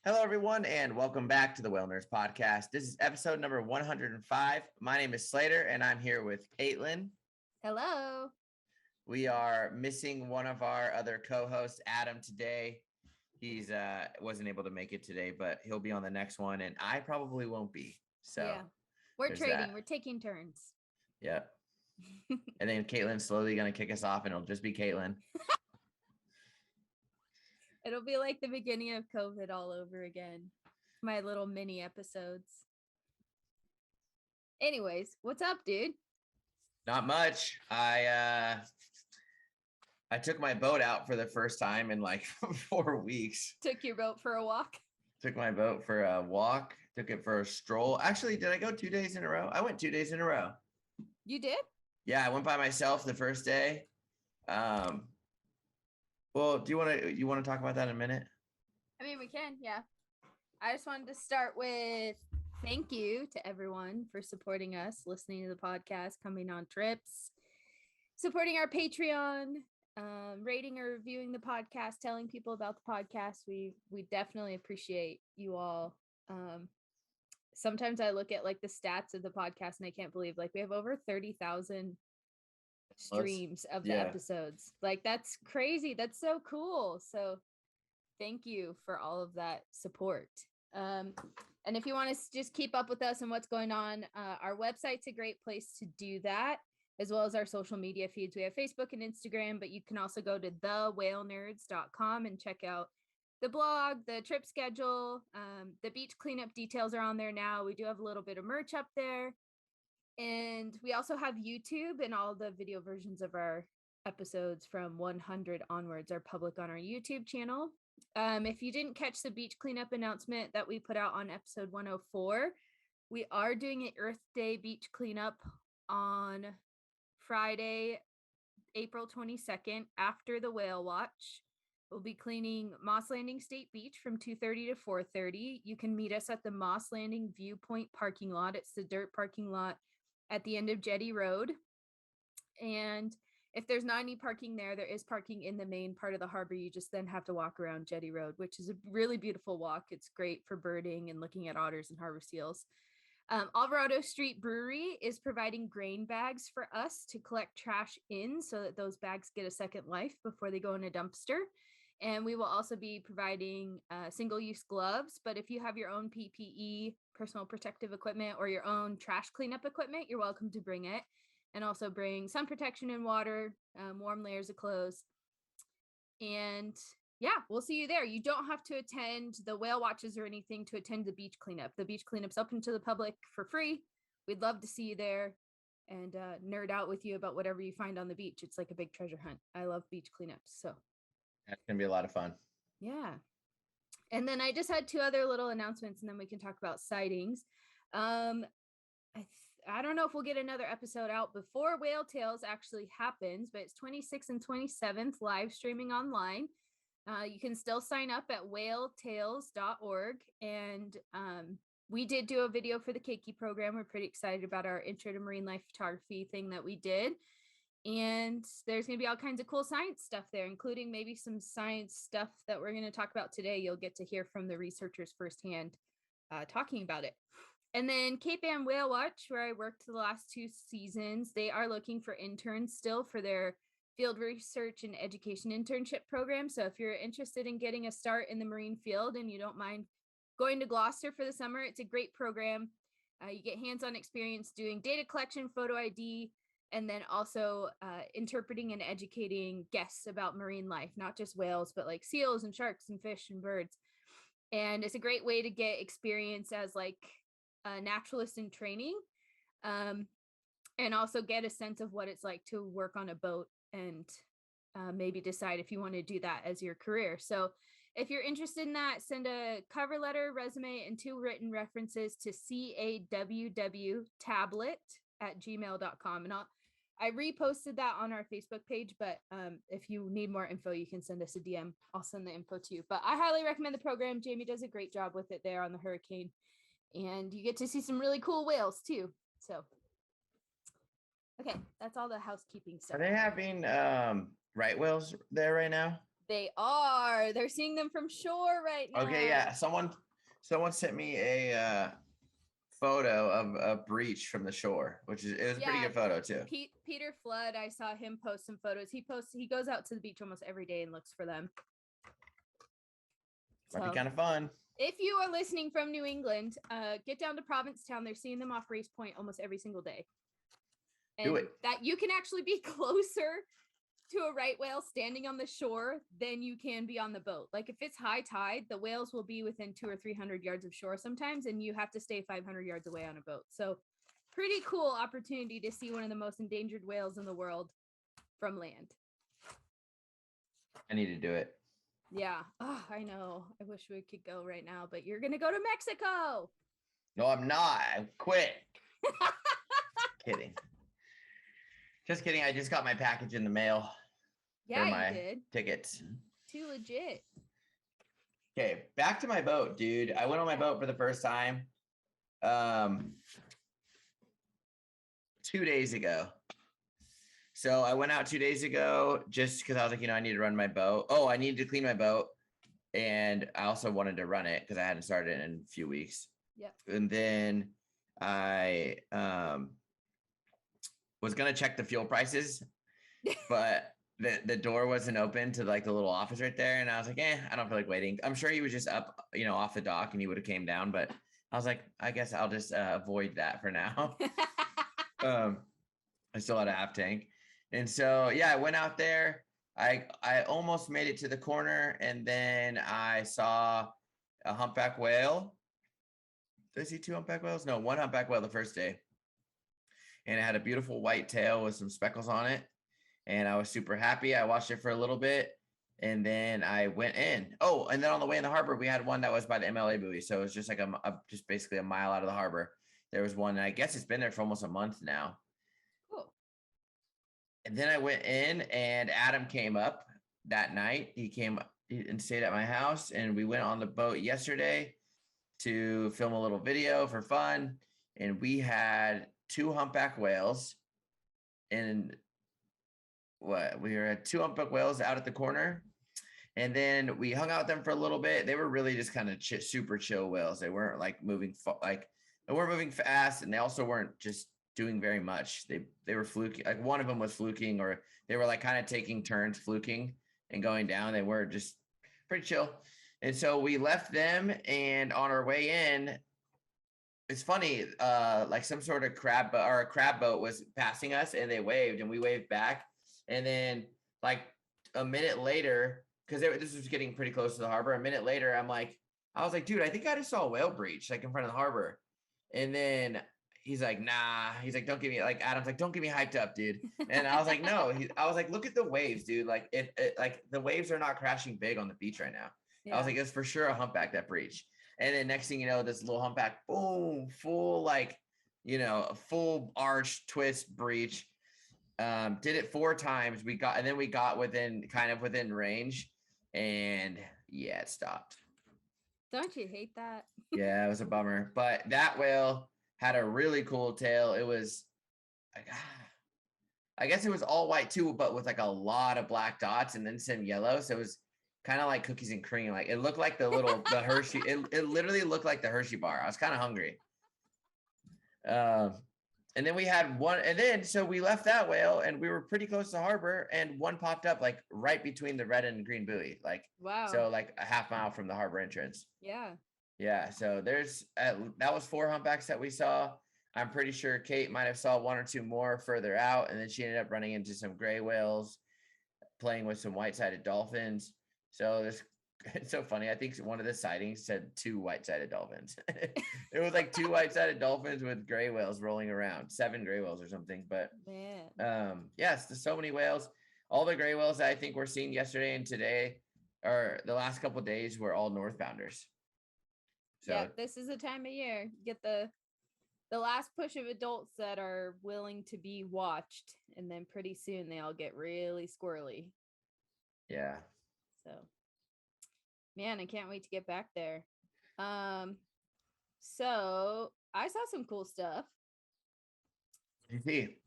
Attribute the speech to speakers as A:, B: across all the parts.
A: Hello, everyone, and welcome back to the Whale Nerds Podcast. This is episode number 105. My name is Slater, and I'm here with Caitlin.
B: Hello.
A: We are missing one of our other co-hosts, Adam, today. He's wasn't able to make it today, but he'll be on the next one, and I probably won't be. So
B: yeah, we're trading.
A: That.
B: We're taking turns.
A: Yep. And then Caitlin's slowly going to kick us off, and it'll just be Caitlin.
B: It'll be like the beginning of COVID all over again. My little mini episodes. Anyways, what's up, dude?
A: Not much. I took my boat out for the first time in like 4 weeks.
B: Took your boat for a walk?
A: Took my boat for a walk. Took it for a stroll. Actually, did I go 2 days in a row? I went 2 days in a row.
B: You did?
A: Yeah, I went by myself the first day. Well, do you want to talk about that in a minute?
B: I mean, we can, yeah. I just wanted to start with thank you to everyone for supporting us, listening to the podcast, coming on trips, supporting our Patreon, rating or reviewing the podcast, telling people about the podcast. We definitely appreciate you all. Sometimes I look at like the stats of the podcast and I can't believe like we have over 30,000 streams of the episodes. Like that's crazy. That's so cool. So thank you for all of that support. And if you want to just keep up with us and what's going on, our website's a great place to do that, as well as our social media feeds. We have Facebook and Instagram, but you can also go to thewhalenerds.com and check out the blog, the trip schedule. The beach cleanup details are on there now. We do have a little bit of merch up there. And we also have YouTube, and all the video versions of our episodes from 100 onwards are public on our YouTube channel. If you didn't catch the beach cleanup announcement that we put out on episode 104, we are doing an Earth Day beach cleanup on Friday, April 22nd, after the whale watch. We'll be cleaning Moss Landing State Beach from 2:30 to 4:30. You can meet us at the Moss Landing Viewpoint parking lot. It's the dirt parking lot at the end of Jetty Road. And if there's not any parking there is parking in the main part of the harbor. You just then have to walk around Jetty Road, which is a really beautiful walk. It's great for birding and looking at otters and harbor seals. Alvarado Street Brewery is providing grain bags for us to collect trash in so that those bags get a second life before they go in a dumpster. And we will also be providing single-use gloves. But if you have your own PPE, personal protective equipment, or your own trash cleanup equipment, you're welcome to bring it. And also bring sun protection and water, warm layers of clothes. And yeah, we'll see you there. You don't have to attend the whale watches or anything to attend the beach cleanup. The beach cleanup's open to the public for free. We'd love to see you there and nerd out with you about whatever you find on the beach. It's like a big treasure hunt. I love beach cleanups. So
A: that's going to be a lot of fun.
B: Yeah. And then I just had 2 other little announcements, and then we can talk about sightings. I don't know if we'll get another episode out before Whale Tales actually happens, but it's 26th and 27th live streaming online. You can still sign up at whaletales.org. And we did do a video for the keiki program. We're pretty excited about our intro to marine life photography thing that we did. And there's going to be all kinds of cool science stuff there, including maybe some science stuff that we're going to talk about today. You'll get to hear from the researchers firsthand talking about it. And then Cape Ann Whale Watch, where I worked the last 2 seasons, they are looking for interns still for their field research and education internship program. So if you're interested in getting a start in the marine field and you don't mind going to Gloucester for the summer, it's a great program. You get hands-on experience doing data collection, photo ID, and then also interpreting and educating guests about marine life, not just whales, but like seals and sharks and fish and birds. And it's a great way to get experience as like a naturalist in training, and also get a sense of what it's like to work on a boat and maybe decide if you want to do that as your career. So if you're interested in that, send a cover letter, resume, and 2 written references to cawwtablet@gmail.com. And I reposted that on our Facebook page, but if you need more info, you can send us a DM. I'll send the info to you. But I highly recommend the program. Jamie does a great job with it there on the Hurricane. And you get to see some really cool whales too. So, okay, that's all the housekeeping stuff.
A: Are they having right whales there right now?
B: They are. They're seeing them from shore right now.
A: Okay, yeah. Someone sent me a photo of a breach from the shore, it was a pretty good photo too.
B: Peter Flood, I saw him post some photos. He goes out to the beach almost every day and looks for them.
A: Might be kind of fun.
B: If you are listening from New England, get down to Provincetown. They're seeing them off Race Point almost every single day. And
A: do it.
B: That you can actually be closer to a right whale standing on the shore than you can be on the boat. Like if it's high tide, the whales will be within 200 or 300 yards of shore sometimes, and you have to stay 500 yards away on a boat. So pretty cool opportunity to see one of the most endangered whales in the world from land.
A: I need to do it.
B: Yeah. Oh, I know. I wish we could go right now, but you're going to go to Mexico.
A: No, I'm not. I quit. Kidding. Just kidding. I just got my package in the mail.
B: Yeah,
A: for my
B: you did.
A: Tickets.
B: Too legit.
A: Okay, back to my boat, dude. I went on my boat for the first time 2 days ago. So I went out 2 days ago just because I was like, I need to run my boat. Oh, I needed to clean my boat. And I also wanted to run it because I hadn't started it in a few weeks.
B: Yep.
A: And then I was going to check the fuel prices, but the door wasn't open to like the little office right there. And I was like, I don't feel like waiting. I'm sure he was just up, off the dock and he would have came down. But I was like, I guess I'll just avoid that for now. I still had a half tank. And so, I went out there. I almost made it to the corner, and then I saw a humpback whale. Did I see 2 humpback whales? No, 1 humpback whale the first day. And it had a beautiful white tail with some speckles on it. And I was super happy. I watched it for a little bit, and then I went in. Oh, and then on the way in the harbor, we had one that was by the MLA buoy. So it was just like just basically a mile out of the harbor. There was one, and I guess it's been there for almost a month now. And then I went in, and Adam came up that night. He came and stayed at my house, and we went on the boat yesterday to film a little video for fun. And we had 2 humpback whales, and we were at 2 humpback whales out at the corner. And then we hung out with them for a little bit. They were really just kind of super chill whales. They weren't like moving they weren't moving fast, and they also weren't just doing very much. They were fluking. Like one of them was fluking, or they were like kind of taking turns fluking and going down. They were just pretty chill. And so we left them, and on our way in, it's funny, like some sort of crab boat was passing us, and they waved, and we waved back. And then like a minute later, because this was getting pretty close to the harbor, a minute later, I was like, dude, I think I just saw a whale breach like in front of the harbor. And then he's like, nah. He's like, don't get me, like Adam's like, don't get me hyped up, dude. And I was like, no. I was like, look at the waves, dude. Like like the waves are not crashing big on the beach right now. Yeah. I was like, it's for sure a humpback that breach. And then next thing you know, this little humpback, boom, full like, a full arch twist breach. Did it 4 times. We got within range, and it stopped.
B: Don't you hate that?
A: Yeah, it was a bummer. But that whale had a really cool tail. It was like, I guess it was all white too, but with like a lot of black dots and then some yellow. So it was kind of like cookies and cream. Like it looked like the Hershey. It literally looked like the Hershey bar. I was kind of hungry. And then we had one, and then so we left that whale, and we were pretty close to harbor, and one popped up like right between the red and green buoy. Like, wow. So like a half mile from the harbor entrance.
B: Yeah.
A: Yeah. So there's that was 4 humpbacks that we saw. I'm pretty sure Kate might have saw 1 or 2 more further out, and then she ended up running into some gray whales, playing with some white-sided dolphins. So it's so funny. I think one of the sightings said 2 white-sided dolphins. It was like 2 white-sided dolphins with gray whales rolling around, 7 gray whales or something. But yes, there's so many whales. All the gray whales that I think we're seeing yesterday and today, or the last couple of days, were all northbounders. So
B: yeah, this is the time of year. Get the last push of adults that are willing to be watched, and then pretty soon they all get really squirrely.
A: Yeah.
B: So, man, I can't wait to get back there. So I saw some cool stuff.
A: What did you see?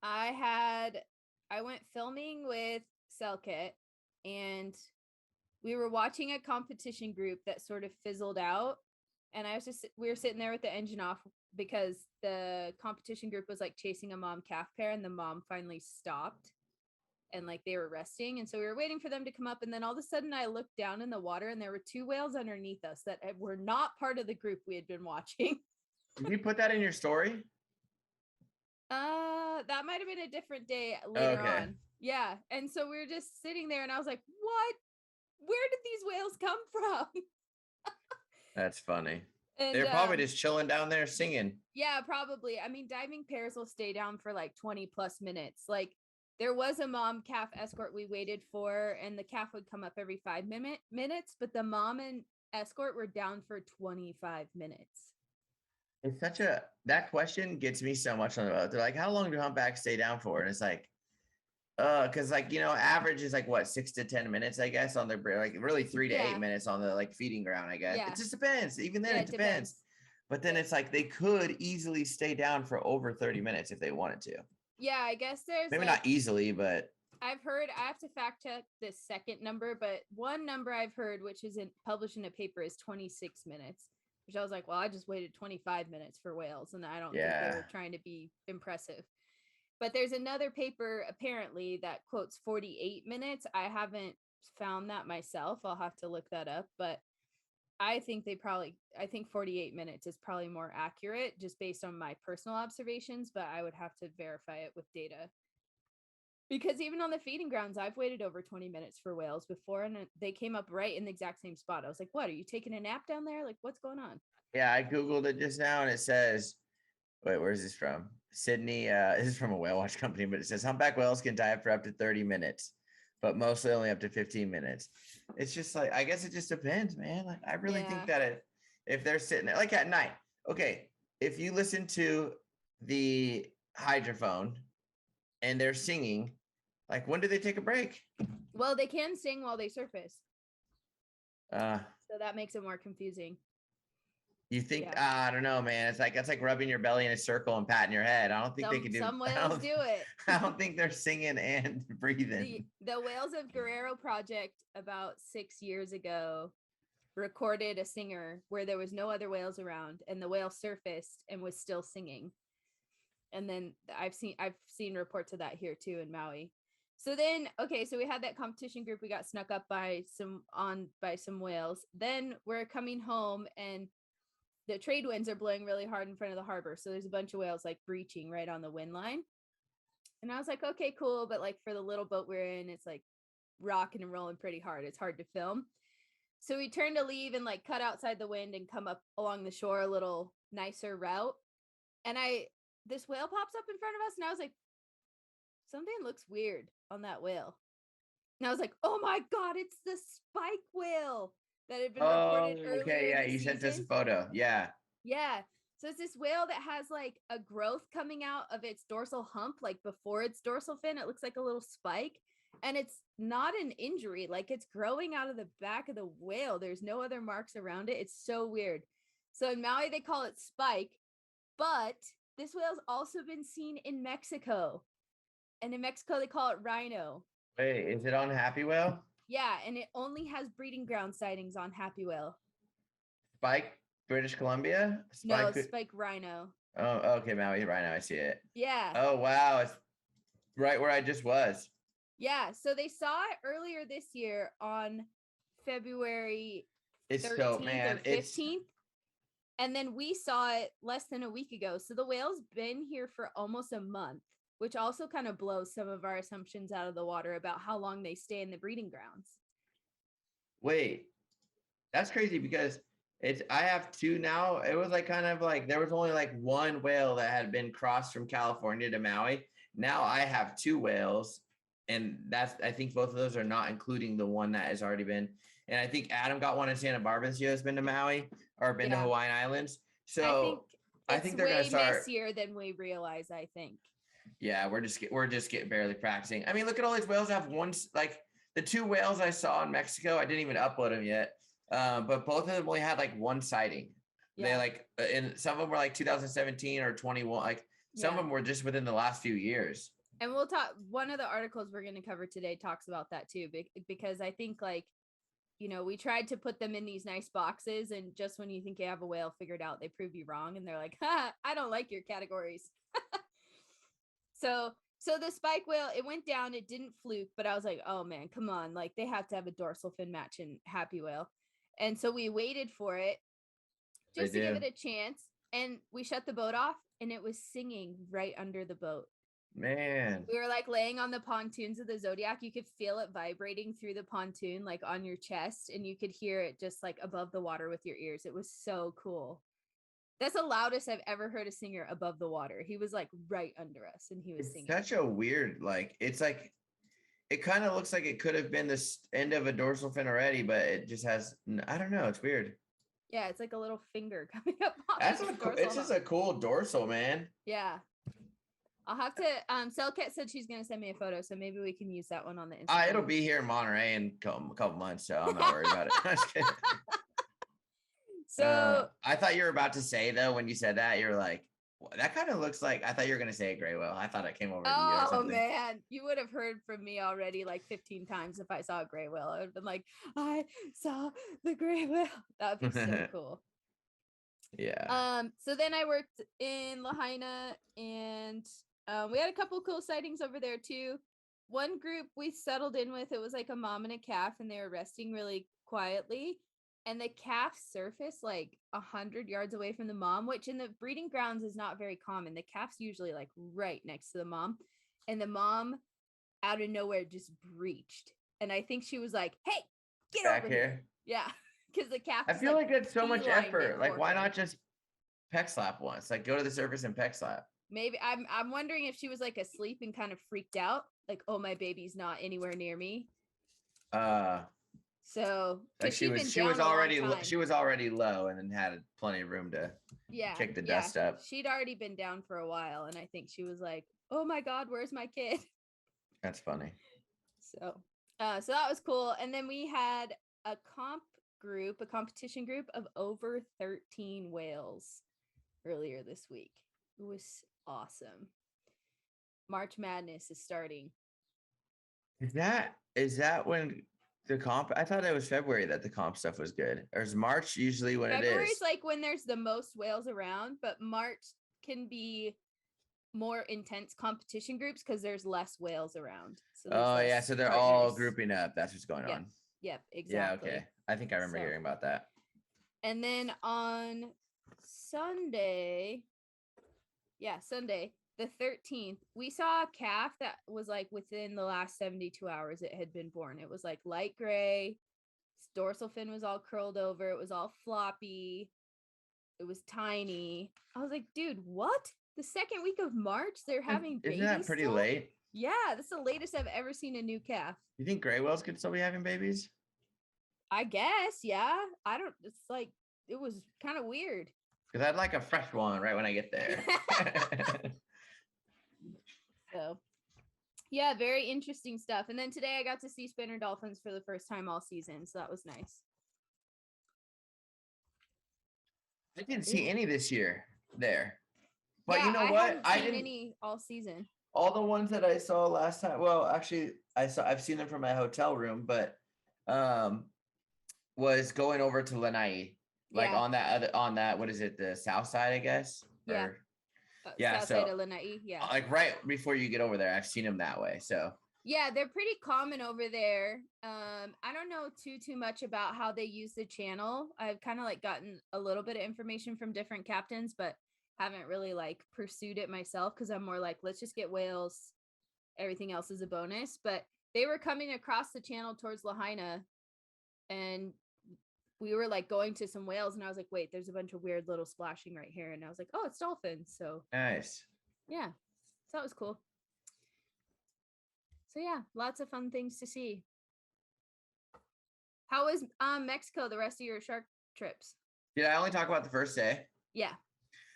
B: I went filming with Selkit, and we were watching a competition group that sort of fizzled out. And we were sitting there with the engine off because the competition group was like chasing a mom calf pair, and the mom finally stopped and like they were resting. And so we were waiting for them to come up. And then all of a sudden I looked down in the water and there were 2 whales underneath us that were not part of the group we had been watching.
A: Did you put that in your story?
B: That might have been a different day later on. Yeah. And so we were just sitting there and I was like, what? Where did these whales come from?
A: That's funny.
B: And
A: they're probably just chilling down there singing.
B: Yeah, probably. I mean, diving pairs will stay down for like 20 plus minutes. Like there was a mom calf escort we waited for, and the calf would come up every 5 minutes, but the mom and escort were down for 25 minutes.
A: It's that question gets me so much on the boat. They're like, how long do humpbacks stay down for? And it's like, because like, average is like what, 6 to 10 minutes, I guess, on their like really 3 to 8 minutes on the like feeding ground, I guess. It just depends. Even then it depends. But then it's like they could easily stay down for over 30 minutes if they wanted to.
B: Yeah, I guess there's
A: maybe not easily, but
B: I've heard, I have to fact check this second number, but one number I've heard, which isn't published in a paper, is 26 minutes, which I was like, well, I just waited 25 minutes for whales, and I don't think they were trying to be impressive. But there's another paper apparently that quotes 48 minutes. I haven't found that myself. I'll have to look that up, but I think 48 minutes is probably more accurate just based on my personal observations, but I would have to verify it with data. Because even on the feeding grounds, I've waited over 20 minutes for whales before, and they came up right in the exact same spot. I was like, what, are you taking a nap down there? Like, what's going on?
A: Yeah, I Googled it just now, and it says, wait, where's this from? Sydney, this is from a whale watch company, but it says humpback whales can dive for up to 30 minutes, but mostly only up to 15 minutes. It's just like, I guess it just depends, man. Like, I really think that if they're sitting there, like at night, okay, if you listen to the hydrophone and they're singing, like, when do they take a break?
B: Well, they can sing while they surface.
A: So
B: that makes it more confusing.
A: You think, I don't know, man. It's like rubbing your belly in a circle and patting your head. I don't think they can do.
B: Some whales do it.
A: I don't think they're singing and breathing.
B: The Whales of Guerrero project about 6 years ago recorded a singer where there was no other whales around, and the whale surfaced and was still singing. And then I've seen reports of that here too in Maui. So then, okay, so we had that competition group. We got snuck up by some whales. Then we're coming home and the trade winds are blowing really hard in front of the harbor. So there's a bunch of whales like breaching right on the wind line. And I was like, okay, cool. But like for the little boat we're in, it's like rocking and rolling pretty hard. It's hard to film. So we turned to leave and like cut outside the wind and come up along the shore a little nicer route. And this whale pops up in front of us. And I was like, something looks weird on that whale. And I was like, oh my God, it's the spike whale that had been reported earlier.
A: Okay, yeah, you sent us a photo. Yeah.
B: So it's this whale that has like a growth coming out of its dorsal hump, like before its dorsal fin. It looks like a little spike, and it's not an injury. Like it's growing out of the back of the whale. There's no other marks around it. It's so weird. So in Maui, they call it spike, but this whale's also been seen in Mexico. And in Mexico, they call it rhino.
A: Wait, is it on Happy Whale?
B: Yeah, and it only has breeding ground sightings on Happy Whale.
A: Spike, British Columbia?
B: Spike rhino.
A: Oh, okay, Maui rhino. I see it.
B: Yeah.
A: Oh, wow. It's right where I just was.
B: Yeah, so they saw it earlier this year on February 13th or 15th. And then we saw it less than a week ago. So the whale's been here for almost a month, which also kind of blows some of our assumptions out of the water about how long they stay in the breeding grounds.
A: Wait, that's crazy because I have 2 now. It was like kind of like there was only like 1 whale that had been crossed from California to Maui. Now I have 2 whales, and I think both of those are not including the one that has already been. And I think Adam got one in Santa Barbara this year has been to Maui or been to Hawaiian Islands. So I think they're going to start
B: messier than we realize, I think.
A: Yeah, we're just getting barely practicing. I mean, look at all these whales. Have one, like the 2 whales I saw in Mexico. I didn't even upload them yet, but both of them only had like 1 sighting. Yeah. They like, and some of them were like 2017 or 21. Like some of them were just within the last few years.
B: And we'll talk. One of the articles we're going to cover today talks about that too, because I think like we tried to put them in these nice boxes, and just when you think you have a whale figured out, they prove you wrong, and they're like, I don't like your categories. So the spike whale, it went down, it didn't fluke, but I was like, oh man, come on, like they have to have a dorsal fin match in happy whale. And so we waited for it just to give it a chance, and we shut the boat off, and it was singing right under the boat.
A: Man,
B: we were like laying on the pontoons of the Zodiac. You could feel it vibrating through the pontoon, like on your chest, and you could hear it just like above the water with your ears. It was so cool. That's the loudest I've ever heard a singer above the water. He was like right under us, and he was singing.
A: Such a weird, like, it's like, it kind of looks like it could have been the end of a dorsal fin already, but it just has, I don't know, it's weird.
B: Yeah, it's like a little finger coming up.
A: It's just a cool dorsal, man.
B: Yeah. I'll have to, Selket said she's going to send me a photo, so maybe we can use that one on the Instagram.
A: It'll be here in Monterey in a couple months, so I'm not worried about it. I'm just kidding. So I thought you were about to say, though, when you said that, you're like, well, that kind of looks like, I thought you were going to say a gray whale. I thought it came over to you or something.
B: Oh, man. You would have heard from me already like 15 times if I saw a gray whale. I would have been like, I saw the gray whale. That would be so cool.
A: Yeah.
B: So then I worked in Lahaina, and we had a couple cool sightings over there too. One group we settled in with, it was like a mom and a calf, and they were resting really quietly. And the calf surfaced like 100 yards away from the mom, which in the breeding grounds is not very common. The calf's usually like right next to the mom, and the mom out of nowhere just breached. And I think she was like, "Hey, get
A: back
B: over here!" Yeah, because the calf.
A: I feel like that's so much effort. Like, why not just peck slap once? Like, go to the surface and peck slap.
B: Maybe I'm wondering if she was like asleep and kind of freaked out, like, oh, my baby's not anywhere near me. So
A: like she was already low, and then had plenty of room to kick the dust up.
B: She'd already been down for a while, and I think she was like, oh my God, where's my kid?
A: That's funny.
B: So that was cool. And then we had a competition group of over 13 whales earlier this week. It was awesome. March Madness is starting.
A: Is that when the comp? I thought it was February that the comp stuff was good. Or is March usually when
B: February's
A: it is?
B: like when there's the most whales around, but March can be more intense competition groups because there's less whales around.
A: So so they're all grouping up. That's what's going on.
B: Yep, exactly.
A: Yeah, okay. I think I remember hearing about that.
B: And then on Sunday, the 13th, we saw a calf that was like within the last 72 hours it had been born. It was like light gray. Its dorsal fin was all curled over. It was all floppy. It was tiny. I was like, dude, what? The second week of March, they're having babies.
A: Isn't that pretty late?
B: Yeah, that's the latest I've ever seen a new calf.
A: You think gray whales could still be having babies?
B: I guess, yeah. It's like, it was kind of weird.
A: Because I'd like a fresh one right when I get there.
B: So, yeah, very interesting stuff. And then today I got to see spinner dolphins for the first time all season. So that was nice.
A: I didn't see any this year there. But
B: yeah,
A: you know what?
B: I didn't see any all season.
A: All the ones that I saw last time, well, actually, I've seen them from my hotel room, but was going over to Lanai. Like on that, what is it? The south side, I guess.
B: Yeah. South side of Lanai. Yeah.
A: Like right before you get over there, I've seen them that way. So.
B: Yeah, they're pretty common over there. I don't know too much about how they use the channel. I've kind of like gotten a little bit of information from different captains, but haven't really like pursued it myself because I'm more like, let's just get whales. Everything else is a bonus. But they were coming across the channel towards Lahaina, and we were like going to some whales, and I was like, wait, there's a bunch of weird little splashing right here. And I was like, oh, it's dolphins. So
A: nice.
B: Yeah. So that was cool. So yeah, lots of fun things to see. How was Mexico the rest of your shark trips?
A: Did I only talk about the first day?
B: Yeah.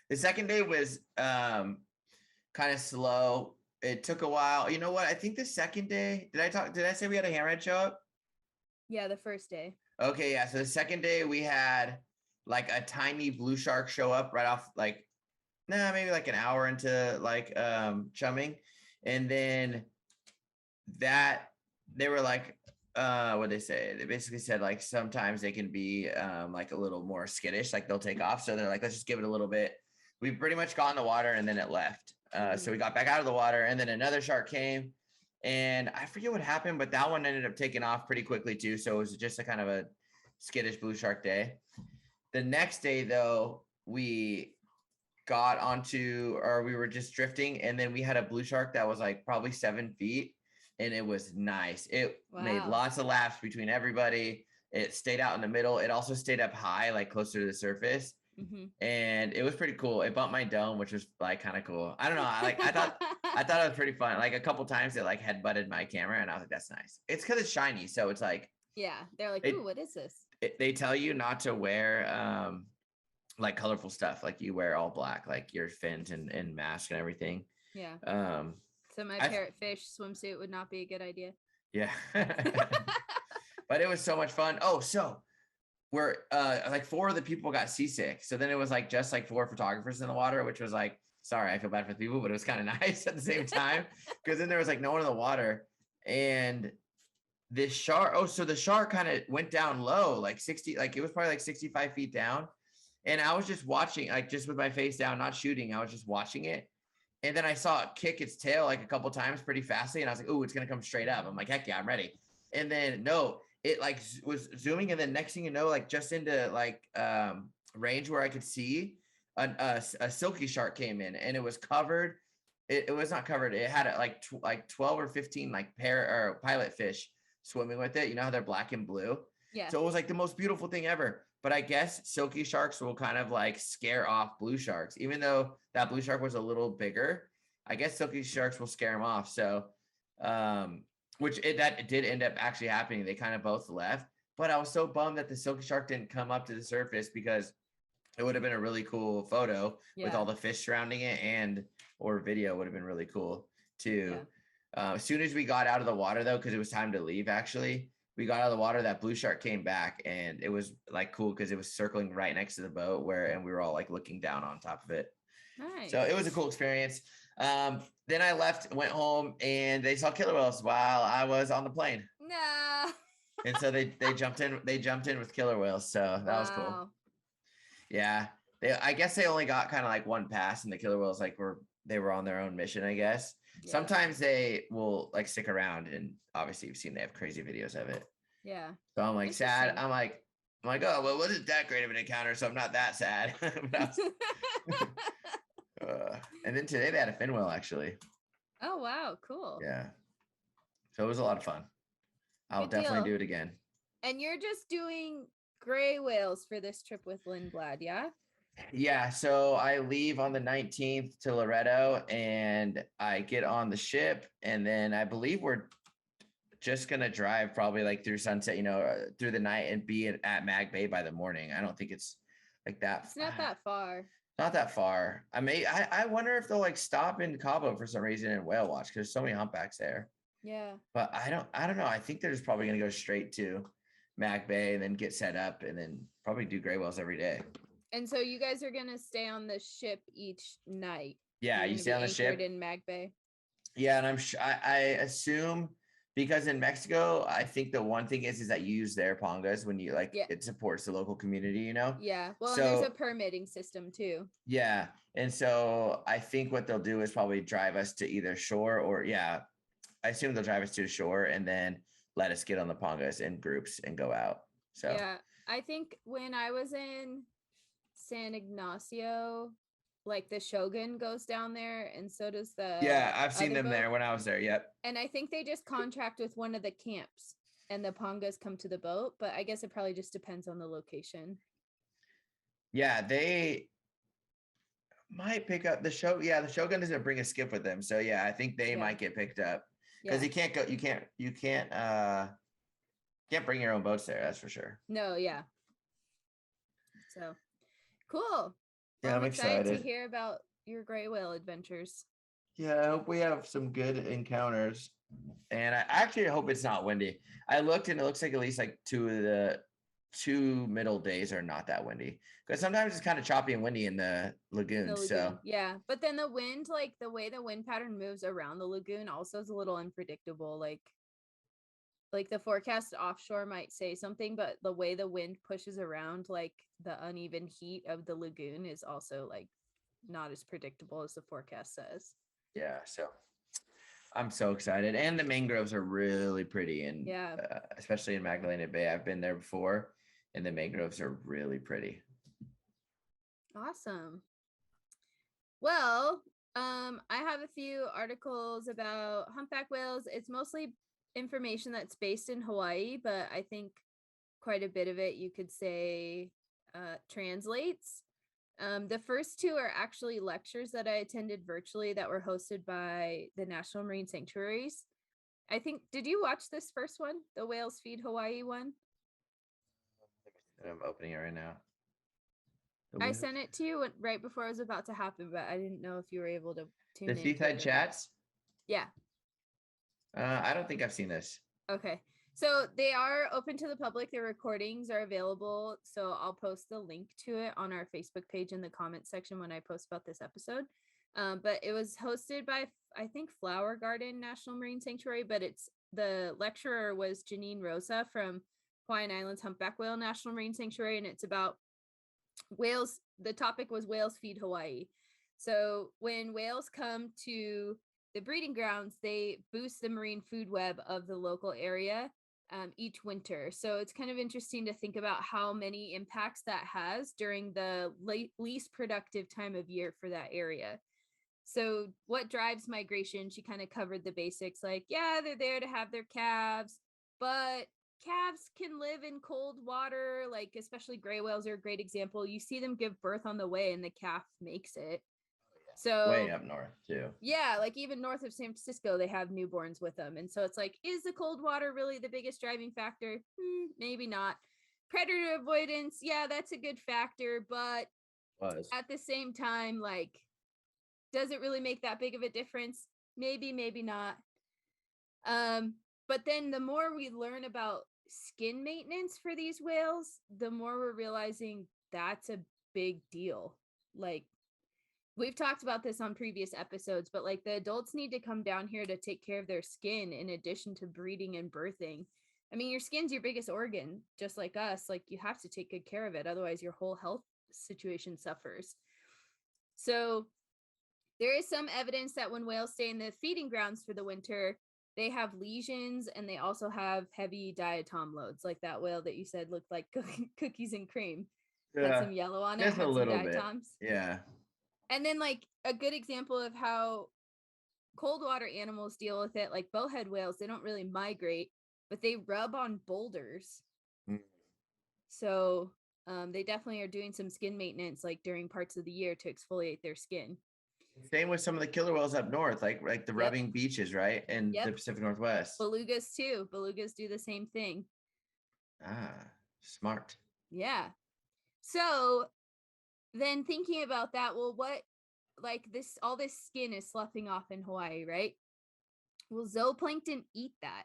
A: The second day was kind of slow. It took a while. You know what? I think the second day, did I say we had a hammerhead show up?
B: Yeah, the first day.
A: Okay, yeah. So the second day we had like a tiny blue shark show up right off, like, maybe like an hour into like chumming. And then that they were like what they say, they basically said like sometimes they can be like a little more skittish, like they'll take off. So they're like, let's just give it a little bit. We pretty much got in the water and then it left. So we got back out of the water and then another shark came and I forget what happened, but that one ended up taking off pretty quickly too. So it was just a kind of a skittish blue shark day. The next day though, we got onto, or we were just drifting, and then we had a blue shark that was like probably 7 feet, and it was nice. It made lots of laps between everybody. It stayed out in the middle. It also stayed up high, like closer to the surface. And it was pretty cool. It bumped my dome, which was like kind of cool. I don't know. I thought it was pretty fun. Like a couple times it like head butted my camera, and I was like, that's nice. It's because it's shiny, so it's like
B: they're like, ooh, what is this?
A: They tell you not to wear like colorful stuff, like you wear all black, like your fins and mask and everything.
B: So my parrotfish swimsuit would not be a good idea.
A: But it was so much fun. So we're like 4 of the people got seasick, so then it was like just like 4 photographers in the water, which was like, sorry, I feel bad for the people, but it was kind of nice at the same time because then there was like no one in the water. And this shark, so the shark kind of went down low, like 60, like it was probably like 65 feet down. And I was just watching, like just with my face down, not shooting. I was just watching it. And then I saw it kick its tail like a couple times pretty fastly. And I was like, oh, it's going to come straight up. I'm like, heck yeah, I'm ready. And then no, it like was zooming. And then next thing you know, like just into like range where I could see a silky shark came in, and it was covered. It was not covered. It had like 12 or 15 like pilot fish swimming with it. You know how they're black and blue? So it was like the most beautiful thing ever. But I guess silky sharks will kind of like scare off blue sharks, even though that blue shark was a little bigger. I guess silky sharks will scare them off. So, that did end up actually happening. They kind of both left, but I was so bummed that the silky shark didn't come up to the surface, because it would have been a really cool photo with all the fish surrounding it, or video would have been really cool too. As soon as we got out of the water though, because it was time to leave, actually, we got out of the water, that blue shark came back, and it was like cool because it was circling right next to the boat and we were all like looking down on top of it. So it was a cool experience. Then I left, went home, and they saw killer whales while I was on the plane.
B: No.
A: And so they jumped in with killer whales. So that was cool. Yeah. I guess they only got kind of like one pass, and the killer whales they were on their own mission, I guess. Sometimes they will like stick around, and obviously you've seen they have crazy videos of it. So I'm like sad. I'm like, oh, well, it wasn't that great of an encounter, so I'm not that sad. And then today they had a fin whale, actually.
B: Oh, wow. Cool.
A: Yeah. So it was a lot of fun. I'll definitely do it again.
B: And you're just doing gray whales for this trip with Lindblad, yeah?
A: Yeah, so I leave on the 19th to Loretto, and I get on the ship, and then I believe we're just gonna drive probably like through sunset, through the night, and be at Mag Bay by the morning. I don't think it's like that.
B: It's not that far.
A: Not that far. I wonder if they'll like stop in Cabo for some reason and whale watch, because there's so many humpbacks there.
B: Yeah.
A: But I don't know. I think they're just probably gonna go straight to Mag Bay and then get set up, and then probably do gray whales every day.
B: And so you guys are gonna stay on the ship each night.
A: Yeah, you stay on the ship
B: in Mag Bay.
A: Yeah, and I assume, because in Mexico, I think the one thing is that you use their pongas when you it supports the local community,
B: Yeah. Well, and there's a permitting system too.
A: Yeah, and so I think what they'll do is probably drive us to either shore or I assume they'll drive us to shore and then let us get on the pongas in groups and go out. So
B: yeah, I think when I was in San Ignacio, like the Shogun goes down there, and so does the
A: I've seen them there when I was there. Yep.
B: And I think they just contract with one of the camps, and the pongas come to the boat, but I guess it probably just depends on the location. Yeah,
A: they might pick up the show. Yeah, the Shogun doesn't bring a skip with them, so I think they might get picked up, because you can't go. You can't bring your own boats there. That's for sure.
B: No, yeah. So cool.
A: Yeah, I'm excited
B: to hear about your gray whale adventures.
A: Yeah, I hope we have some good encounters, and I actually hope it's not windy. I looked, and it looks like at least like 2 of the 2 middle days are not that windy, because sometimes it's kind of choppy and windy in the lagoon. So
B: yeah, but then the wind, like the way the wind pattern moves around the lagoon, also is a little unpredictable. Like like the forecast offshore might say something, but the way the wind pushes around, like the uneven heat of the lagoon is also like not as predictable as the forecast says.
A: Yeah, so I'm so excited. And the mangroves are really pretty, and
B: Yeah.
A: especially in Magdalena Bay. I've been there before, and the mangroves are really pretty.
B: Awesome. Well, I have a few articles about humpback whales. It's mostly information that's based in Hawaii, but I think quite a bit of it you could say translates. The first two are actually lectures that I attended virtually that were hosted by the National Marine Sanctuaries. I think, did you watch this first one, the Whales Feed Hawaii one?
A: I'm opening it right now.
B: I sent it to you right before it was about to happen, but I didn't know if you were able to tune in.
A: The Seaside Chats?
B: Yeah.
A: I don't think I've seen this.
B: Okay. So they are open to the public. Their recordings are available. So I'll post the link to it on our Facebook page in the comment section when I post about this episode. But it was hosted by, I think, Flower Garden National Marine Sanctuary, but the lecturer was Janine Rosa from Hawaiian Islands Humpback Whale National Marine Sanctuary, and it's about whales. The topic was Whales Feed Hawaii. So when whales come to the breeding grounds, they boost the marine food web of the local area each winter. So it's kind of interesting to think about how many impacts that has during the least productive time of year for that area. So what drives migration? She kind of covered the basics, like, yeah, they're there to have their calves, but calves can live in cold water, like especially gray whales are a great example. You see them give birth on the way and the calf makes it. So
A: way up north too.
B: Yeah, like even north of San Francisco, they have newborns with them. And so it's like, is the cold water really the biggest driving factor? Maybe not. Predator avoidance, yeah, that's a good factor, but at the same time, like, does it really make that big of a difference? Maybe, maybe not. But then the more we learn about skin maintenance for these whales, the more we're realizing that's a big deal. Like, we've talked about this on previous episodes, but like the adults need to come down here to take care of their skin in addition to breeding and birthing. I mean, your skin's your biggest organ, just like us. Like, you have to take good care of it. Otherwise, your whole health situation suffers. So there is some evidence that when whales stay in the feeding grounds for the winter, they have lesions and they also have heavy diatom loads, like that whale that you said looked like cookies and cream. Had some yellow on it,
A: just
B: had
A: a little
B: some diatoms.
A: bit. Yeah.
B: And then like a good example of how cold water animals deal with it, like bowhead whales, they don't really migrate, but they rub on boulders. So they definitely are doing some skin maintenance like during parts of the year to exfoliate their skin.
A: Same with some of the killer whales up north, like the rubbing beaches, right? And the Pacific Northwest.
B: Belugas too. Belugas do the same thing.
A: Smart.
B: Yeah. So then thinking about that, well, what, like this, all this skin is sloughing off in Hawaii, right? Well, zooplankton eat that.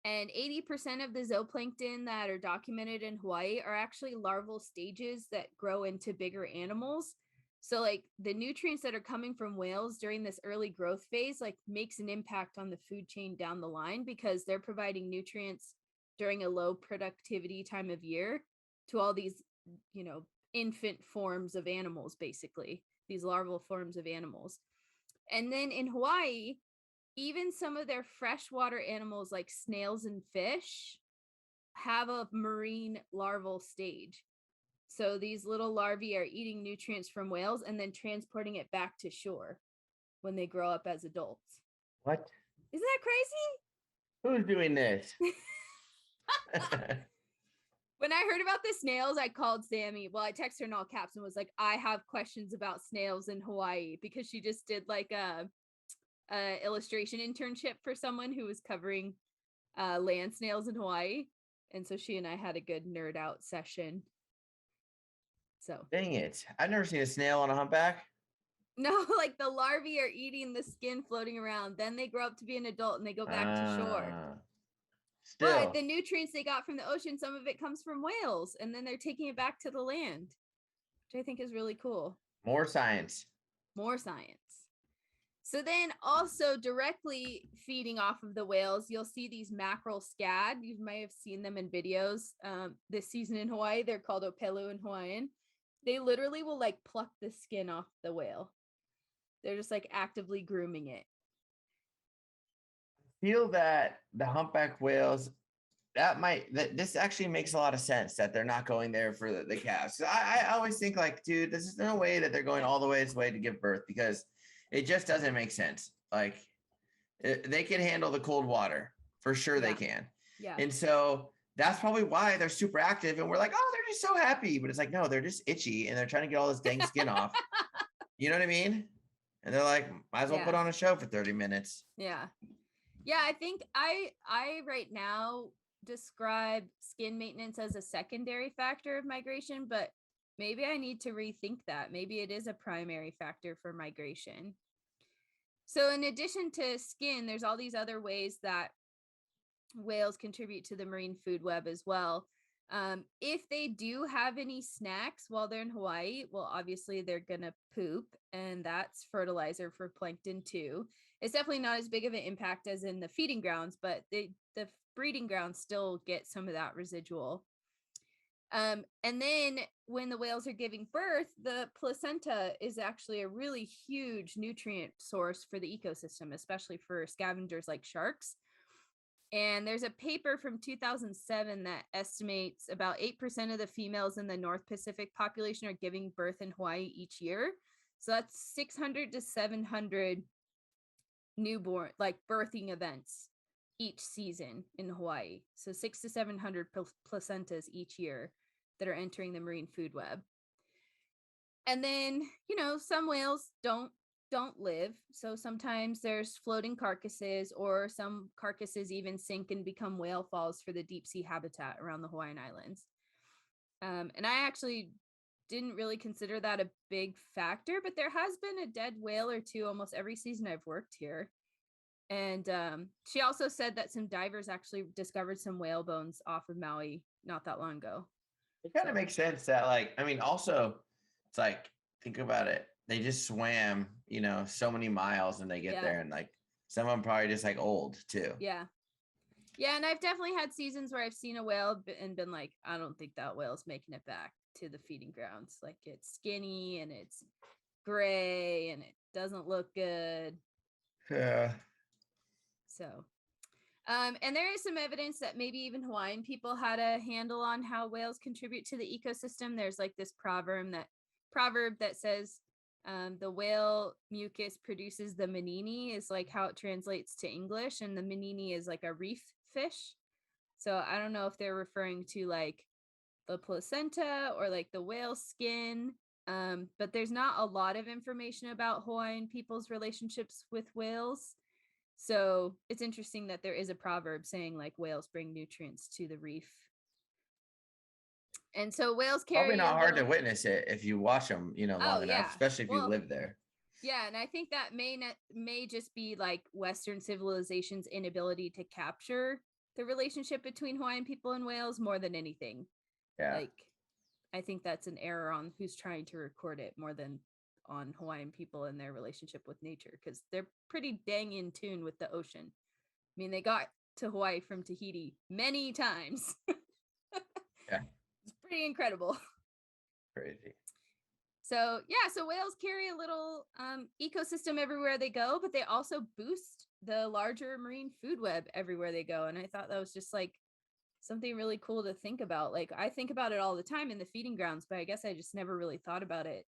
B: And 80% of the zooplankton that are documented in Hawaii are actually larval stages that grow into bigger animals. So like the nutrients that are coming from whales during this early growth phase, like makes an impact on the food chain down the line because they're providing nutrients during a low productivity time of year to all these, you know, infant forms of animals, basically these larval forms of animals. And then in Hawaii, even some of their freshwater animals like snails and fish have a marine larval stage. So these little larvae are eating nutrients from whales and then transporting it back to shore when they grow up as adults.
A: What?
B: Isn't that crazy?
A: Who's doing this?
B: When I heard about the snails, I called Sammy. Well, I texted her in all caps and was like, I have questions about snails in Hawaii, because she just did like a illustration internship for someone who was covering land snails in Hawaii. And so she and I had a good nerd out session. So
A: dang it. I've never seen a snail on a humpback.
B: No, like the larvae are eating the skin floating around. Then they grow up to be an adult and they go back to shore.
A: Still.
B: But the nutrients they got from the ocean, some of it comes from whales, and then they're taking it back to the land, which I think is really cool.
A: More science.
B: More science. So then also directly feeding off of the whales, you'll see these mackerel scad. You might have seen them in videos this season in Hawaii. They're called opelu in Hawaiian. They literally will like pluck the skin off the whale. They're just like actively grooming it.
A: Feel that the humpback whales, this actually makes a lot of sense that they're not going there for the calves. I always think like, dude, this is no way that they're going all the way this way to give birth, because it just doesn't make sense. Like they can handle the cold water for sure. They can.
B: Yeah.
A: And so that's probably why they're super active. And we're like, oh, they're just so happy. But it's like, no, they're just itchy and they're trying to get all this dang skin off. You know what I mean? And they're like, might as well put on a show for 30 minutes.
B: Yeah. Yeah, I think I right now describe skin maintenance as a secondary factor of migration, but maybe I need to rethink that. Maybe it is a primary factor for migration. So in addition to skin, there's all these other ways that whales contribute to the marine food web as well. If they do have any snacks while they're in Hawaii, well, obviously they're going to poop, and that's fertilizer for plankton too. It's definitely not as big of an impact as in the feeding grounds, but the breeding grounds still get some of that residual. And then when the whales are giving birth, the placenta is actually a really huge nutrient source for the ecosystem, especially for scavengers like sharks. And there's a paper from 2007 that estimates about 8% of the females in the North Pacific population are giving birth in Hawaii each year. So that's 600 to 700 newborn, like birthing events each season in Hawaii. So 600 to 700 placentas each year that are entering the marine food web. And then, some whales don't live. So sometimes there's floating carcasses, or some carcasses even sink and become whale falls for the deep sea habitat around the Hawaiian Islands. And I actually didn't really consider that a big factor, but there has been a dead whale or two almost every season I've worked here. And she also said that some divers actually discovered some whale bones off of Maui not that long ago.
A: It kind of makes sense that, also, it's like, think about it. They just swam, so many miles, and they get there, and some of them probably just old too.
B: Yeah. Yeah. And I've definitely had seasons where I've seen a whale and been like, I don't think that whale's making it back to the feeding grounds. Like, it's skinny and it's gray and it doesn't look good.
A: Yeah.
B: So, and there is some evidence that maybe even Hawaiian people had a handle on how whales contribute to the ecosystem. There's like this proverb that says the whale mucus produces the manini, is like how it translates to English, and the manini is like a reef fish. So I don't know if they're referring to like the placenta or like the whale skin, but there's not a lot of information about Hawaiian people's relationships with whales. So it's interesting that there is a proverb saying like whales bring nutrients to the reef. And so whales carry
A: probably not hard to witness it if you watch them, long enough, especially if you live there.
B: Yeah, and I think that may just be like Western civilization's inability to capture the relationship between Hawaiian people and whales more than anything.
A: Yeah.
B: Like, I think that's an error on who's trying to record it more than on Hawaiian people and their relationship with nature, because they're pretty dang in tune with the ocean. I mean, they got to Hawaii from Tahiti many times.
A: Yeah.
B: It's pretty incredible.
A: Crazy.
B: So whales carry a little ecosystem everywhere they go, but they also boost the larger marine food web everywhere they go. And I thought that was just like something really cool to think about. Like, I think about it all the time in the feeding grounds, but I guess I just never really thought about it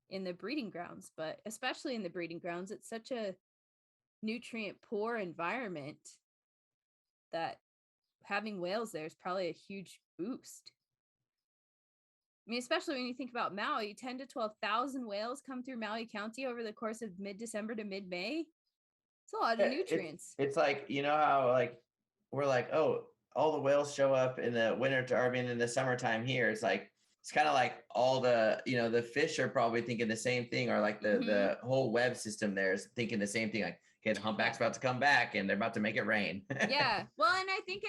B: in the breeding grounds. But especially in the breeding grounds, it's such a nutrient poor environment that having whales there is probably a huge boost. I mean, especially when you think about Maui, 10 to 12,000 whales come through Maui County over the course of mid-December to mid-May. It's a lot of nutrients.
A: It's like, how we're like, oh, all the whales show up in the winter, I mean, in the summertime here. It's like, it's kind of like all the, the fish are probably thinking the same thing, or like the whole web system there is thinking the same thing. Like, okay, the humpback's about to come back and they're about to make it rain.
B: Yeah. Well, and I think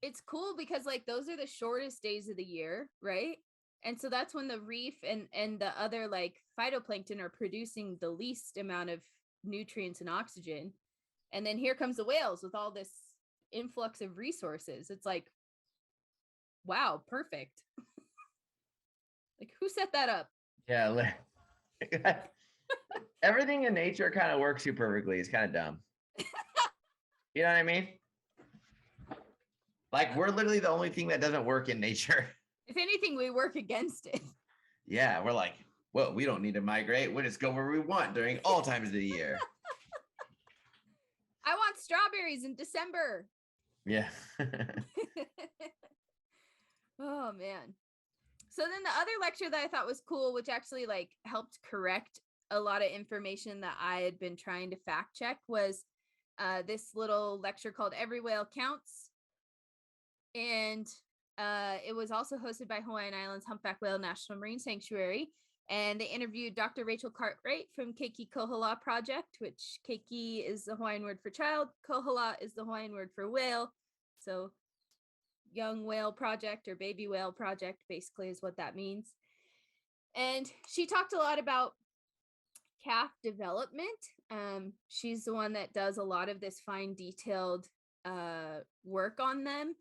B: it's cool because like those are the shortest days of the year, right? And so that's when the reef and the other like phytoplankton are producing the least amount of nutrients and oxygen. And then here comes the whales with all this influx of resources. It's like, wow, perfect. Like, who set that up?
A: Yeah. Everything in nature kind of works you perfectly. It's kind of dumb. You know what I mean? Like, we're literally the only thing that doesn't work in nature.
B: If anything, we work against it.
A: Yeah, we're like, well, we don't need to migrate. We'll just go where we want during all times of the year.
B: I want strawberries in December.
A: Yeah.
B: Oh, man. So then the other lecture that I thought was cool, which actually like helped correct a lot of information that I had been trying to fact check, was this little lecture called Every Whale Counts. And it was also hosted by Hawaiian Islands Humpback Whale National Marine Sanctuary. And they interviewed Dr. Rachel Cartwright from Keiki Kohala Project, which keiki is the Hawaiian word for child. Kohala is the Hawaiian word for whale. So young whale project or baby whale project basically is what that means. And she talked a lot about calf development. She's the one that does a lot of this fine detailed work on them.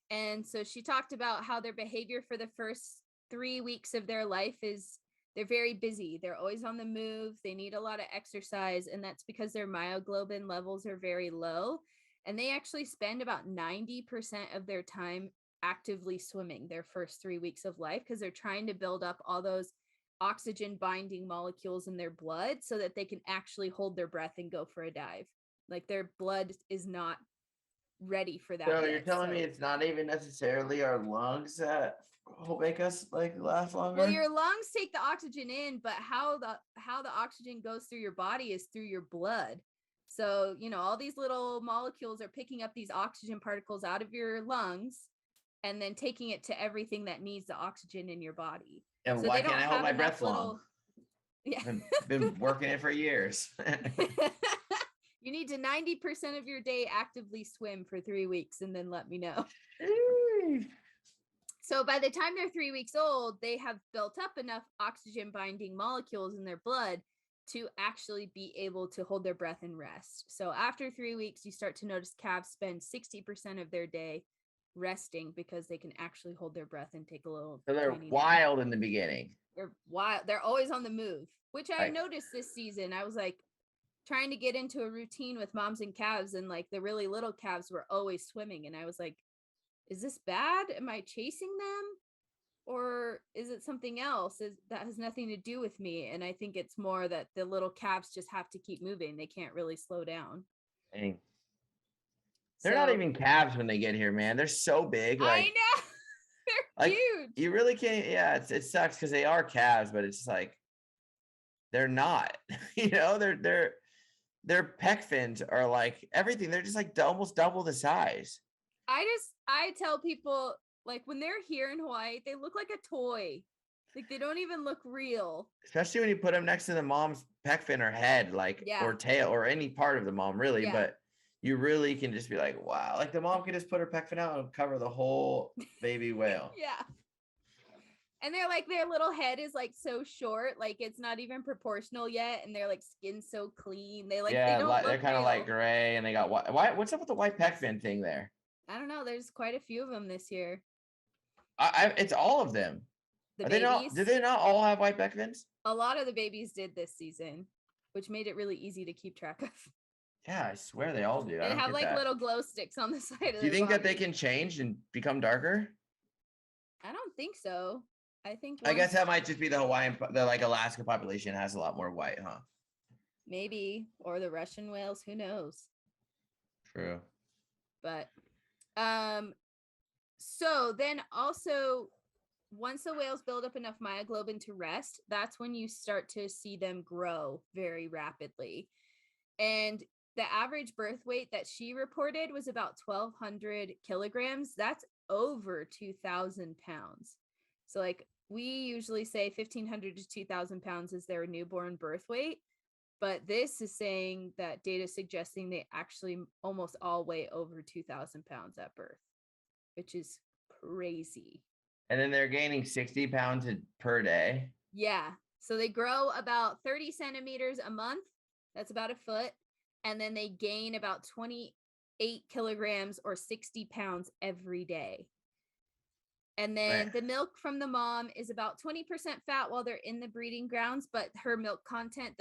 B: And so she talked about how their behavior for the first 3 weeks of their life is they're very busy. They're always on the move. They need a lot of exercise. And that's because their myoglobin levels are very low. And they actually spend about 90% of their time actively swimming their first 3 weeks of life because they're trying to build up all those oxygen binding molecules in their blood so that they can actually hold their breath and go for a dive. Like their blood is not ready for that.
A: So you're telling me it's not even necessarily our lungs that will make us like last longer?
B: Well, your lungs take the oxygen in, but how the oxygen goes through your body is through your blood. So, you know, all these little molecules are picking up these oxygen particles out of your lungs and then taking it to everything that needs the oxygen in your body.
A: And
B: so
A: why can't I hold my breath long?
B: Yeah.
A: Been working it for years.
B: You need to 90% of your day actively swim for 3 weeks and then let me know. So by the time they're 3 weeks old, they have built up enough oxygen binding molecules in their blood to actually be able to hold their breath and rest. So after 3 weeks, you start to notice calves spend 60% of their day resting because they can actually hold their breath and take a little.
A: So they're wild in the beginning.
B: They're wild. They're always on the move, which I noticed this season. I was like trying to get into a routine with moms and calves, and like the really little calves were always swimming. And I was like, is this bad? Am I chasing them? Or is it something else that has nothing to do with me? And I think it's more that the little calves just have to keep moving. They can't really slow down.
A: Dang. They're not even calves when they get here, man. They're so big. Like,
B: I know. They're huge.
A: You really can't. Yeah, it sucks because they are calves, but it's like they're not. You know, their pec fins are like everything. They're just like almost double the size.
B: I tell people, like, when they're here in Hawaii, they look like a toy. Like, they don't even look real.
A: Especially when you put them next to the mom's pec fin or head, like, or tail, or any part of the mom, really. Yeah. But you really can just be like, wow. Like, the mom can just put her pec fin out and cover the whole baby whale.
B: Yeah. And they're like, their little head is like so short, like it's not even proportional yet, and they're like skin so clean. They like, they don't
A: they're kind of like gray, and they got white. What's up with the white pec fin thing there?
B: I don't know. There's quite a few of them this year.
A: It's all of them. Are they not? Do they not all have white pec fins?
B: A lot of the babies did this season, which made it really easy to keep track of.
A: Yeah, I swear they all do.
B: They have like little glow sticks on the side of their body.
A: Do you think that they can change and become darker?
B: I don't think so.
A: I guess that might just be the like Alaska population has a lot more white, huh?
B: Maybe, or the Russian whales, who knows?
A: True.
B: But so then also once the whales build up enough myoglobin to rest, that's when you start to see them grow very rapidly. And the average birth weight that she reported was about 1,200 kilograms. That's over 2,000 pounds. So like we usually say 1,500 to 2,000 pounds is their newborn birth weight. But this is saying that data suggesting they actually almost all weigh over 2,000 pounds at birth, which is crazy.
A: And then they're gaining 60 pounds per day.
B: Yeah. So they grow about 30 centimeters a month. That's about a foot. And then they gain about 28 kilograms or 60 pounds every day. And then the milk from the mom is about 20% fat while they're in the breeding grounds, but her milk content,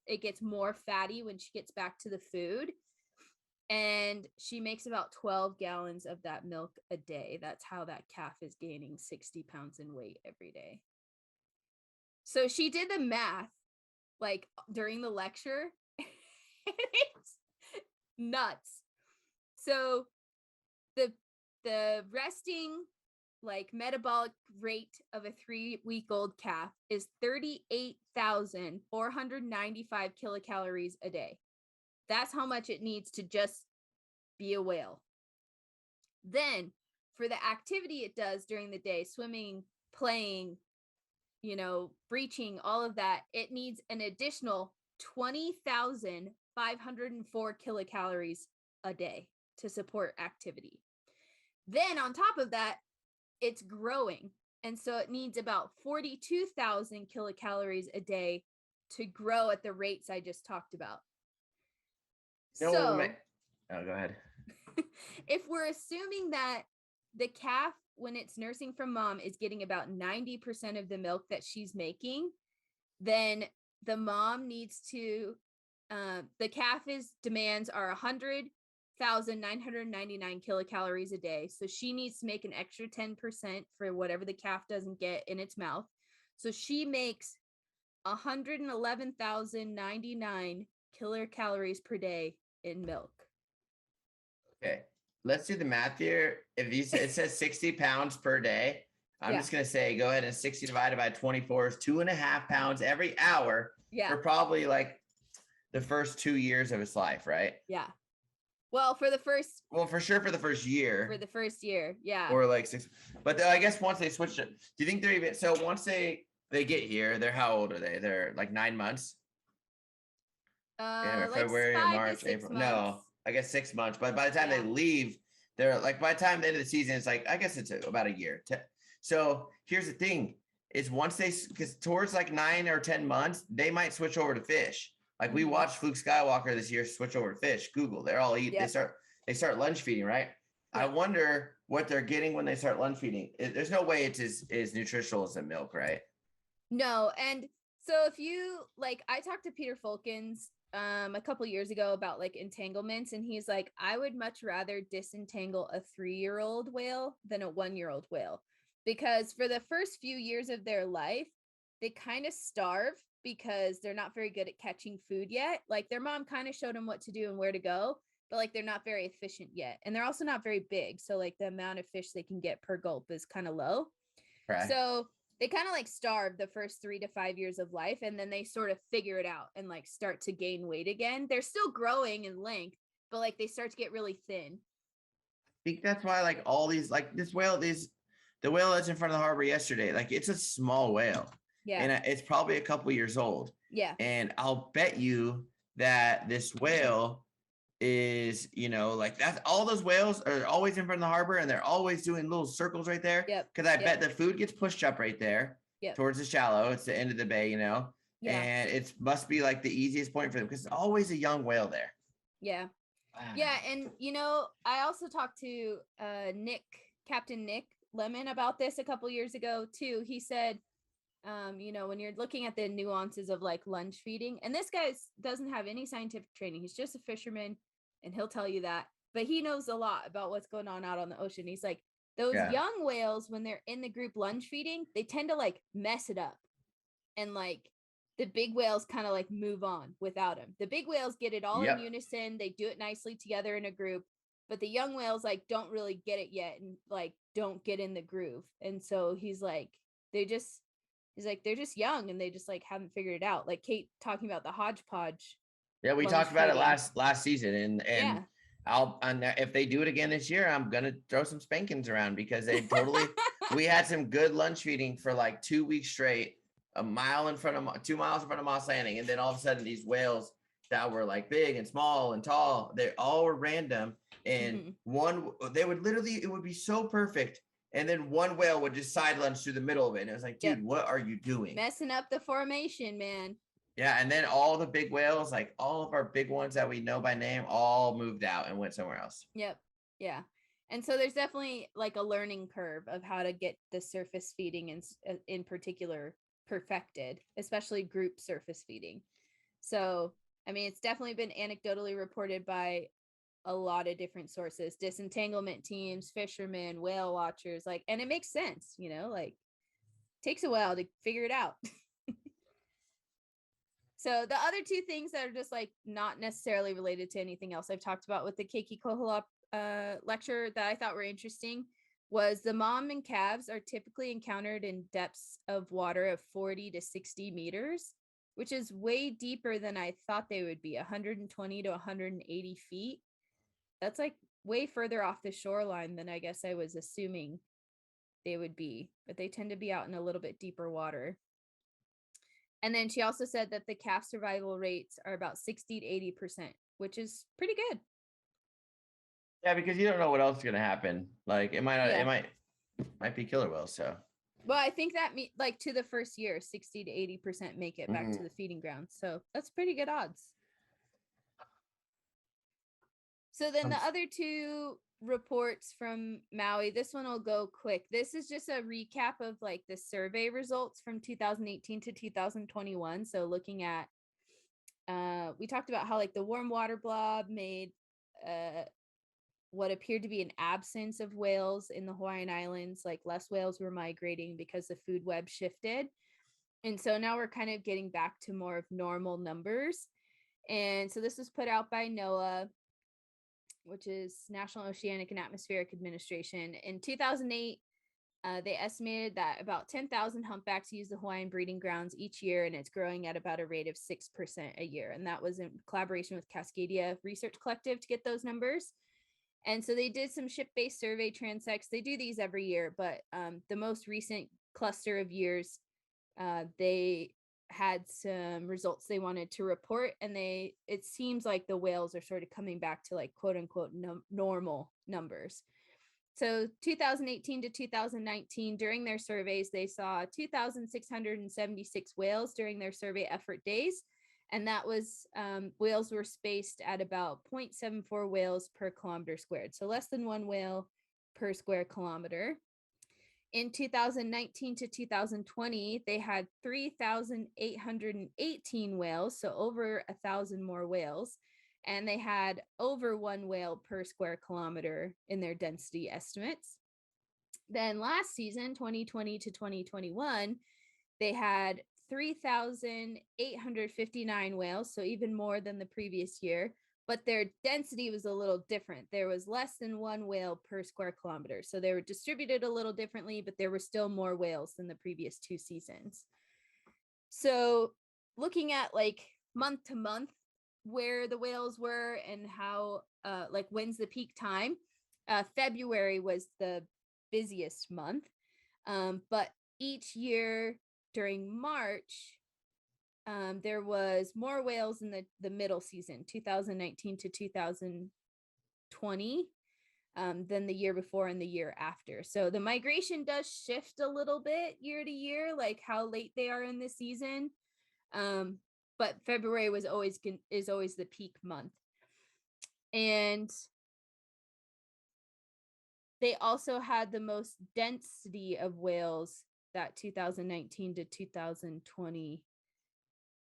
B: it gets more fatty when she gets back to the food. And she makes about 12 gallons of that milk a day. That's how that calf is gaining 60 pounds in weight every day. So she did the math like during the lecture. It's nuts. So the resting like metabolic rate of a 3-week-old calf is 38,495 kilocalories a day. That's how much it needs to just be a whale. Then for the activity it does during the day, swimming, playing, breaching, all of that, it needs an additional 20,504 kilocalories a day to support activity. Then on top of that, it's growing. And so it needs about 42,000 kilocalories a day to grow at the rates I just talked about.
A: Go ahead.
B: If we're assuming that the calf, when it's nursing from mom, is getting about 90% of the milk that she's making, then the mom needs to, the calf's demands are 100,999 kilocalories a day. So she needs to make an extra 10% for whatever the calf doesn't get in its mouth. So she makes 111,099 kilocalories per day in milk.
A: Okay, let's do the math here. If it says 60 pounds per day, I'm just gonna say go ahead and 60 divided by 24 is 2.5 pounds every hour for probably like the first 2 years of its life, right?
B: Yeah. Well, for sure
A: for the first year.
B: For the first year, yeah.
A: Or like 6, but I guess once they switch it, do you think they're even once they get here, they're how old are they? They're like 9 months.
B: Like
A: February or March, April.
B: Months.
A: No, I guess 6 months. But by the time they leave, they're like by the time the end of the season, it's like I guess it's about a year. So here's the thing: is once because towards like 9 or 10 months, they might switch over to fish. Like we watched Fluke Skywalker this year switch over to fish. Google, they're all eat. Yep. They start lunch feeding, right? Yep. I wonder what they're getting when they start lunch feeding. There's no way it's as nutritional as the milk, right?
B: No, and so if you like, I talked to Peter Fulkins a couple years ago about like entanglements, and he's like, I would much rather disentangle a 3-year-old whale than a 1-year-old whale, because for the first few years of their life, they kind of starve because they're not very good at catching food yet. Like their mom kind of showed them what to do and where to go, but like they're not very efficient yet. And they're also not very big. So like the amount of fish they can get per gulp is kind of low. Right. So they kind of like starve the first 3 to 5 years of life. And then they sort of figure it out and like start to gain weight again. They're still growing in length, but like they start to get really thin.
A: I think that's why like all these, like this whale, the whale that's in front of the harbor yesterday, like it's a small whale. Yeah. And it's probably a couple years old.
B: Yeah.
A: And I'll bet you that this whale is, like that's all those whales are always in front of the harbor and they're always doing little circles right there.
B: Yep.
A: Because I bet the food gets pushed up right there towards the shallow. It's the end of the bay, Yeah. And it must be like the easiest point for them because it's always a young whale there.
B: Yeah. Wow. Yeah. And, I also talked to Captain Nick Lemon about this a couple years ago too. He said, when you're looking at the nuances of like lunch feeding, and this guy doesn't have any scientific training. He's just a fisherman and he'll tell you that, but he knows a lot about what's going on out on the ocean. He's like, those young whales, when they're in the group lunch feeding, they tend to like mess it up. And like the big whales kind of like move on without him. The big whales get it all in unison. They do it nicely together in a group, but the young whales like don't really get it yet and like don't get in the groove. And so he's like, they're just young and they just like haven't figured it out. Like Kate talking about the hodgepodge.
A: Yeah, we talked about it last season, and if they do it again this year, I'm gonna throw some spankings around because they totally. We had some good lunch feeding for like 2 weeks straight, 2 miles in front of Moss Landing, and then all of a sudden these whales that were like big and small and tall, they all were random, and it would be so perfect And then one whale would just side lunge through the middle of it. And it was like, dude, what are you doing?
B: Messing up the formation, man.
A: Yeah. And then all the big whales, like all of our big ones that we know by name, all moved out and went somewhere else.
B: Yep. Yeah. And so there's definitely like a learning curve of how to get the surface feeding in particular perfected, especially group surface feeding. So, I mean, it's definitely been anecdotally reported by a lot of different sources, disentanglement teams, fishermen, whale watchers, like, and it makes sense, like takes a while to figure it out. So the other two things that are just like not necessarily related to anything else I've talked about with the keiki kohl lecture that I thought were interesting was the mom and calves are typically encountered in depths of water of 40 to 60 meters, which is way deeper than I thought they would be, 120 to 180 feet. That's like way further off the shoreline than I guess I was assuming they would be, but they tend to be out in a little bit deeper water. And then she also said that the calf survival rates are about 60 to 80%, which is pretty good.
A: Yeah, because you don't know what else is going to happen. Like it might not,
B: Yeah.
A: it might be killer whales. So,
B: well, I think that like to the first year, 60 to 80% make it back to the feeding ground. So that's pretty good odds. So then the other two reports from Maui, this one will go quick. This is just a recap of like the survey results from 2018 to 2021. So looking at, we talked about how like the warm water blob made what appeared to be an absence of whales in the Hawaiian Islands, like less whales were migrating because the food web shifted. And so now we're kind of getting back to more of normal numbers. And so this was put out by NOAA, which is National Oceanic and Atmospheric Administration. In 2008, they estimated that about 10,000 humpbacks use the Hawaiian breeding grounds each year, and it's growing at about a rate of 6% a year. And that was in collaboration with Cascadia Research Collective to get those numbers. And so they did some ship-based survey transects. They do these every year, but the most recent cluster of years, they had some results they wanted to report, and it seems like the whales are sort of coming back to like quote unquote normal numbers. So 2018 to 2019, during their surveys, they saw 2,676 whales during their survey effort days. And that was whales were spaced at about 0.74 whales per kilometer squared. So less than one whale per square kilometer. In 2019 to 2020, they had 3,818 whales, so over 1,000 more whales, and they had over one whale per square kilometer in their density estimates. Then last season, 2020 to 2021, they had 3,859 whales, so even more than the previous year, but their density was a little different. There was less than one whale per square kilometer. So they were distributed a little differently, but there were still more whales than the previous two seasons. So looking at like month to month where the whales were and how, like when's the peak time, February was the busiest month. But each year during March, there was more whales in the middle season, 2019 to 2020, than the year before and the year after. So the migration does shift a little bit year to year, like how late they are in the season. But February is always the peak month. And they also had the most density of whales that 2019 to 2020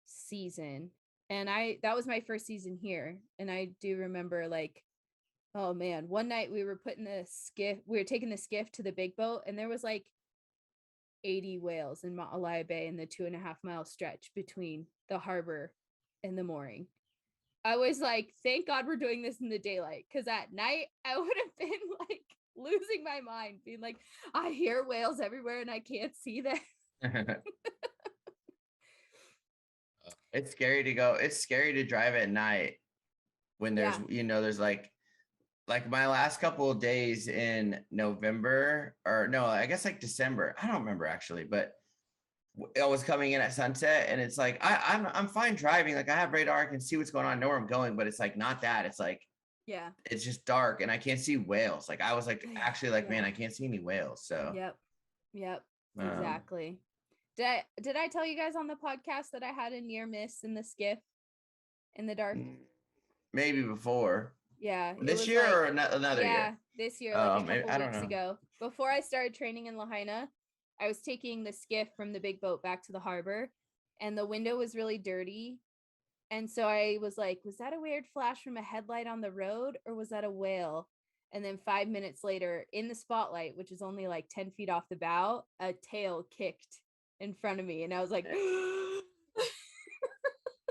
B: season. And that was my first season here. And I do remember like, oh man, one night we were taking the skiff to the big boat, and there was like 80 whales in Maui Bay in the 2.5 mile stretch between the harbor and the mooring. I was like, thank God we're doing this in the daylight, because at night I would have been like losing my mind, being like, I hear whales everywhere and I can't see them.
A: It's scary to go. It's scary to drive at night when there's, there's like my last couple of days in November, or no, I guess like December. I don't remember actually, but I was coming in at sunset, and it's like I'm fine driving. Like I have radar, I can see what's going on, I know where I'm going, but it's like not that. It's like
B: Yeah.
A: it's just dark and I can't see whales. Like I was like actually like, man, I can't see any whales. So
B: Yep. Exactly. Did I tell you guys on the podcast that I had a near miss in the skiff in the dark?
A: Maybe before.
B: Yeah.
A: This year
B: like,
A: or another year?
B: This year, like a couple
A: I don't
B: weeks
A: know.
B: ago. Before I started training in Lahaina, I was taking the skiff from the big boat back to the harbor, and the window was really dirty. And so I was like, was that a weird flash from a headlight on the road, or was that a whale? And then 5 minutes later, in the spotlight, which is only like 10 feet off the bow, a tail kicked in front of me. And I was like,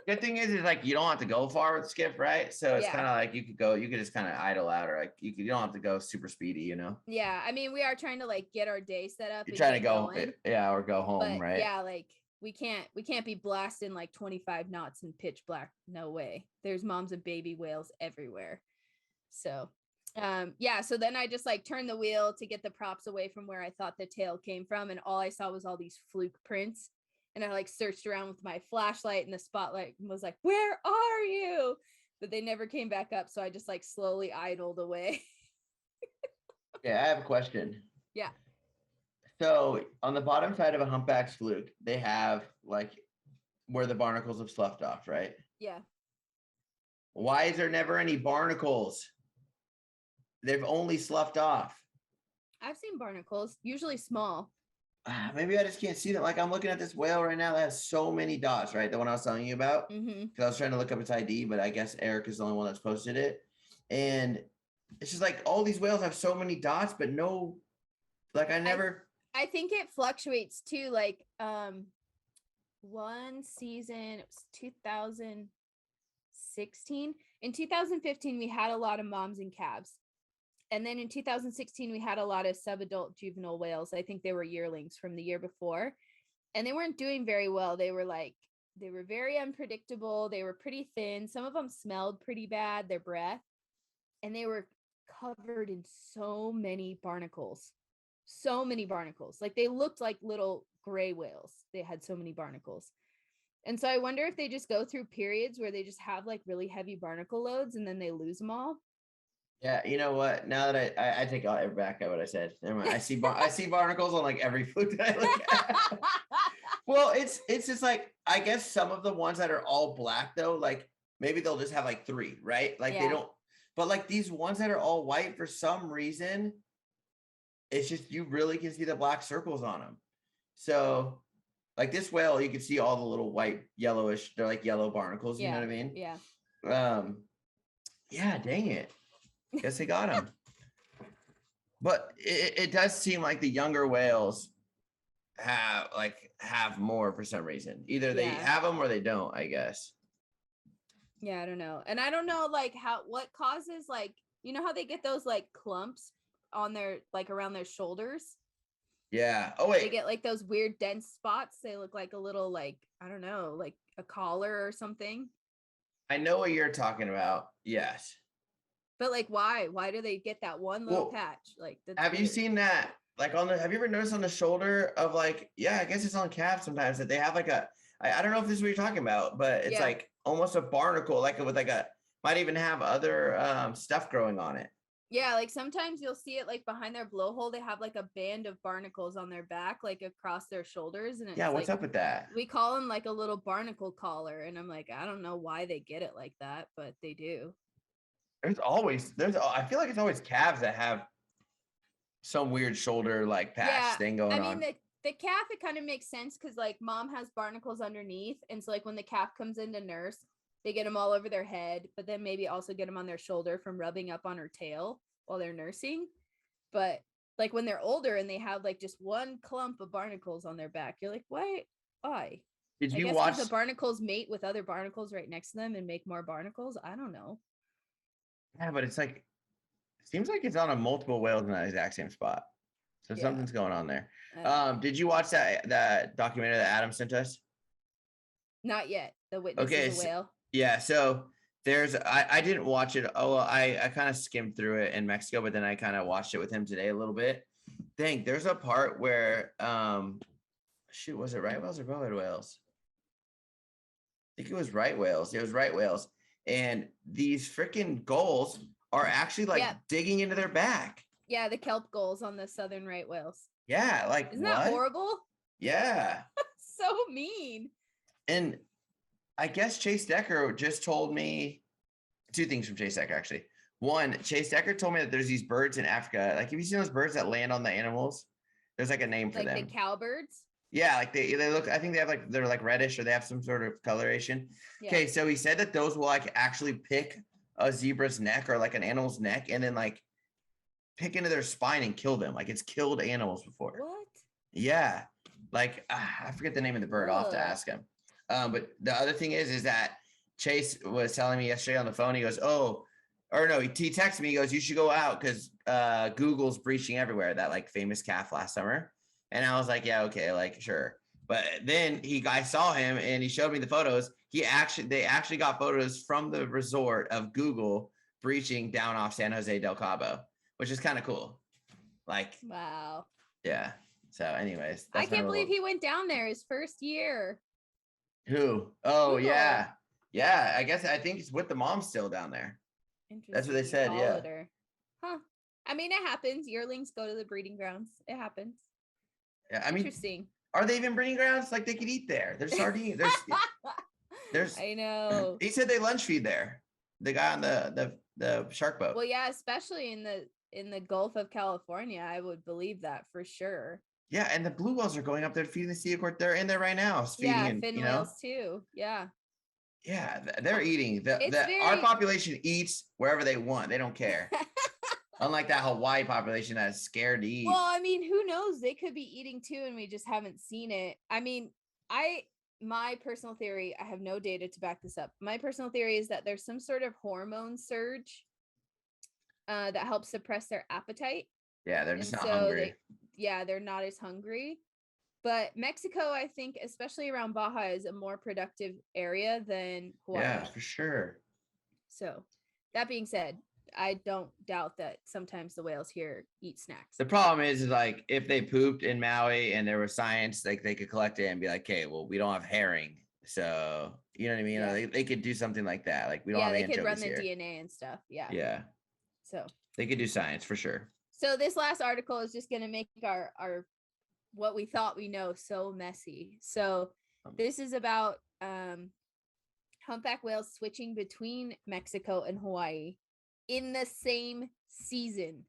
A: good thing is like you don't have to go far with skiff, right? So it's kind of like you could just kind of idle out, or like you don't have to go super speedy, you know?
B: Yeah, I mean, we are trying to like get our day set up.
A: You're trying to go,
B: going,
A: or go home,
B: but
A: right?
B: Yeah, like we can't be blasting like 25 knots in pitch black. No way. There's moms and baby whales everywhere. So so then I just like turned the wheel to get the props away from where I thought the tail came from, and all I saw was all these fluke prints. And I like searched around with my flashlight and the spotlight and was like, where are you? But they never came back up, so I just like slowly idled away.
A: Yeah, I have a question.
B: Yeah.
A: So on the bottom side of a humpback's fluke, they have like where the barnacles have sloughed off, right?
B: Yeah.
A: Why is there never any barnacles? They've only sloughed off.
B: I've seen barnacles, usually small.
A: Maybe I just can't see them. Like I'm looking at this whale right now that has so many dots, right? The one I was telling you about. Because I was trying to look up its ID, but I guess Eric is the only one that's posted it. And it's just like all these whales have so many dots, but no, like
B: I think it fluctuates too. Like one season, it was 2016. In 2015, we had a lot of moms and calves. And then in 2016, we had a lot of subadult juvenile whales. I think they were yearlings from the year before. And they weren't doing very well. They were very unpredictable. They were pretty thin. Some of them smelled pretty bad, their breath. And they were covered in so many barnacles. So many barnacles. Like they looked like little gray whales. They had so many barnacles. And so I wonder if they just go through periods where they just have like really heavy barnacle loads and then they lose them all.
A: Yeah, you know what? Now that I take all back at what I said. Never mind. I see barnacles on like every fluke that I look at. Well, it's just like I guess some of the ones that are all black though, like maybe they'll just have like 3, right? Like they don't. But like these ones that are all white, for some reason, it's just you really can see the black circles on them. So like this whale, you can see all the little white, yellowish. They're like yellow barnacles. You know what I mean?
B: Yeah.
A: Yeah. Dang it. Guess they got him. But it does seem like the younger whales have more for some reason. Either they have them or they don't, I guess.
B: Yeah, I don't know. And I don't know like what causes like, you know how they get those like clumps on their like around their shoulders?
A: Yeah. Oh wait.
B: They get like those weird dense spots. They look like a little like, I don't know, like a collar or something.
A: I know what you're talking about. Yes.
B: But like why? Why do they get that one little patch? Like
A: have you seen that? Like have you ever noticed on the shoulder of like, I guess it's on calves sometimes that they have like I don't know if this is what you're talking about, but it's like almost a barnacle, like with like might even have other stuff growing on it.
B: Yeah, like sometimes you'll see it like behind their blowhole, they have like a band of barnacles on their back, like across their shoulders. And it's
A: what's up with that?
B: We call them like a little barnacle collar. And I'm like, I don't know why they get it like that, but they do.
A: I feel like it's always calves that have some weird shoulder like patch thing going on.
B: I mean, the calf, it kind of makes sense because like mom has barnacles underneath. And so like when the calf comes in to nurse, they get them all over their head, but then maybe also get them on their shoulder from rubbing up on her tail while they're nursing. But like when they're older and they have like just one clump of barnacles on their back, you're like, why?
A: Did you watch
B: the barnacles mate with other barnacles right next to them and make more barnacles? I don't know.
A: Yeah, but it's like, it seems like it's on a multiple whales in that exact same spot. So something's going on there. Did you watch that documentary that Adam sent us?
B: Not yet. The Witness is a Whale.
A: Yeah. So I didn't watch it. Oh, well, I kind of skimmed through it in Mexico, but then I kind of watched it with him today a little bit. Dang, there's a part where, was it right whales or bowhead whales? I think it was right whales. It was right whales. And these freaking gulls are actually like digging into their back.
B: Yeah, the kelp gulls on the southern right whales.
A: Yeah, like
B: isn't
A: what?
B: that horrible?
A: Yeah.
B: So mean.
A: And I guess Chase Decker just told me 2 things from Chase Decker, actually. One, Chase Decker told me that there's these birds in Africa. Like, have you seen those birds that land on the animals? There's like a name for them.
B: Like the cowbirds?
A: Yeah, like they look, I think they have like, they're like reddish or they have some sort of coloration. Yeah. Okay, so he said that those will like actually pick a zebra's neck or like an animal's neck and then like pick into their spine and kill them. Like it's killed animals before.
B: What?
A: Yeah. Like, I forget the name of the bird. I'll have to ask him. But the other thing is that Chase was telling me yesterday on the phone, he goes, he texted me, he goes, you should go out because Google's breaching everywhere, that like famous calf last summer. And I was like, yeah, okay, like sure. But then I saw him and he showed me the photos. They actually got photos from the resort of Google breaching down off San Jose del Cabo, which is kind of cool. Like, wow. Yeah. So anyways,
B: I can't believe he went down there his first year.
A: Who? Oh, Google. Yeah. Yeah. I think it's with the mom still down there. That's what they said. Yeah.
B: Huh. I mean, it happens. Yearlings go to the breeding grounds. It happens.
A: Yeah. I mean, interesting. Are they even breeding grounds? Like they could eat there. There's sardines. There's I know. He said they lunch feed there. The guy on the shark boat.
B: Well, yeah, especially in the Gulf of California, I would believe that for sure.
A: Yeah, and the blue whales are going up there feeding the sea court. They're in there right now, feeding.
B: Fin whales too. Yeah.
A: Yeah, they're eating. Our population eats wherever they want. They don't care. Unlike that Hawaii population that's scared to eat.
B: Well, I mean, who knows? They could be eating too, and we just haven't seen it. I mean, my personal theory, I have no data to back this up. My personal theory is that there's some sort of hormone surge that helps suppress their appetite.
A: Yeah, they're just not hungry.
B: They're not as hungry. But Mexico, I think, especially around Baja, is a more productive area than Hawaii.
A: Yeah, for sure.
B: So that being said, I don't doubt that sometimes the whales here eat snacks.
A: The problem is like if they pooped in Maui and there was science, like they could collect it and be like, okay, well, we don't have herring. So, you know what I mean? Yeah. They could do something like that. Like we don't have anchovies here. Yeah, they could run
B: the DNA and stuff. Yeah.
A: Yeah.
B: So
A: they could do science for sure.
B: So this last article is just going to make our what we thought we know so messy. So this is about humpback whales switching between Mexico and Hawaii in the same season.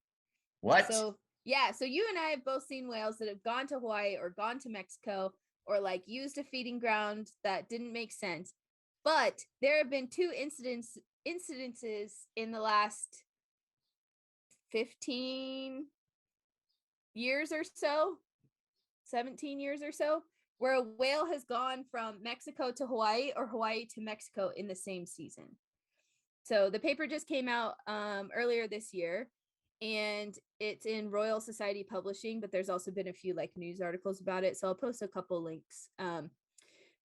A: What?
B: So you and I have both seen whales that have gone to Hawaii or gone to Mexico or like used a feeding ground that didn't make sense. But there have been 2 incidences in the last 15 years or so, 17 years or so, where a whale has gone from Mexico to Hawaii or Hawaii to Mexico in the same season. So the paper just came out earlier this year, and it's in Royal Society Publishing, but there's also been a few like news articles about it. So I'll post a couple links.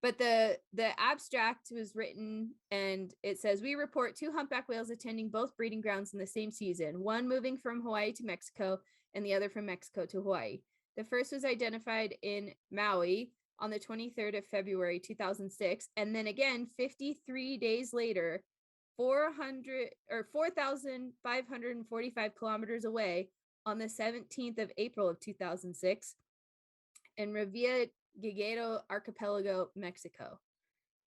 B: But the abstract was written and it says, we report 2 humpback whales attending both breeding grounds in the same season, one moving from Hawaii to Mexico and the other from Mexico to Hawaii. The first was identified in Maui on the 23rd of February, 2006. And then again, 53 days later, 4,545 kilometers away on the 17th of April of 2006 in Revilla Gigedo Archipelago, Mexico.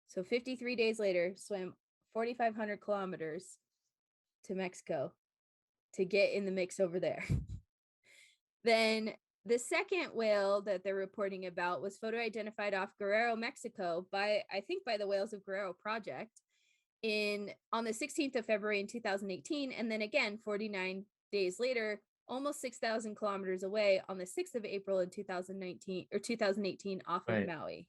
B: So 53 days later, swam 4,500 kilometers to Mexico to get in the mix over there. Then the second whale that they're reporting about was photo identified off Guerrero, Mexico by the Whales of Guerrero Project on the 16th of February in 2018. And then again, 49 days later, almost 6,000 kilometers away on the 6th of April in 2018 off of Maui.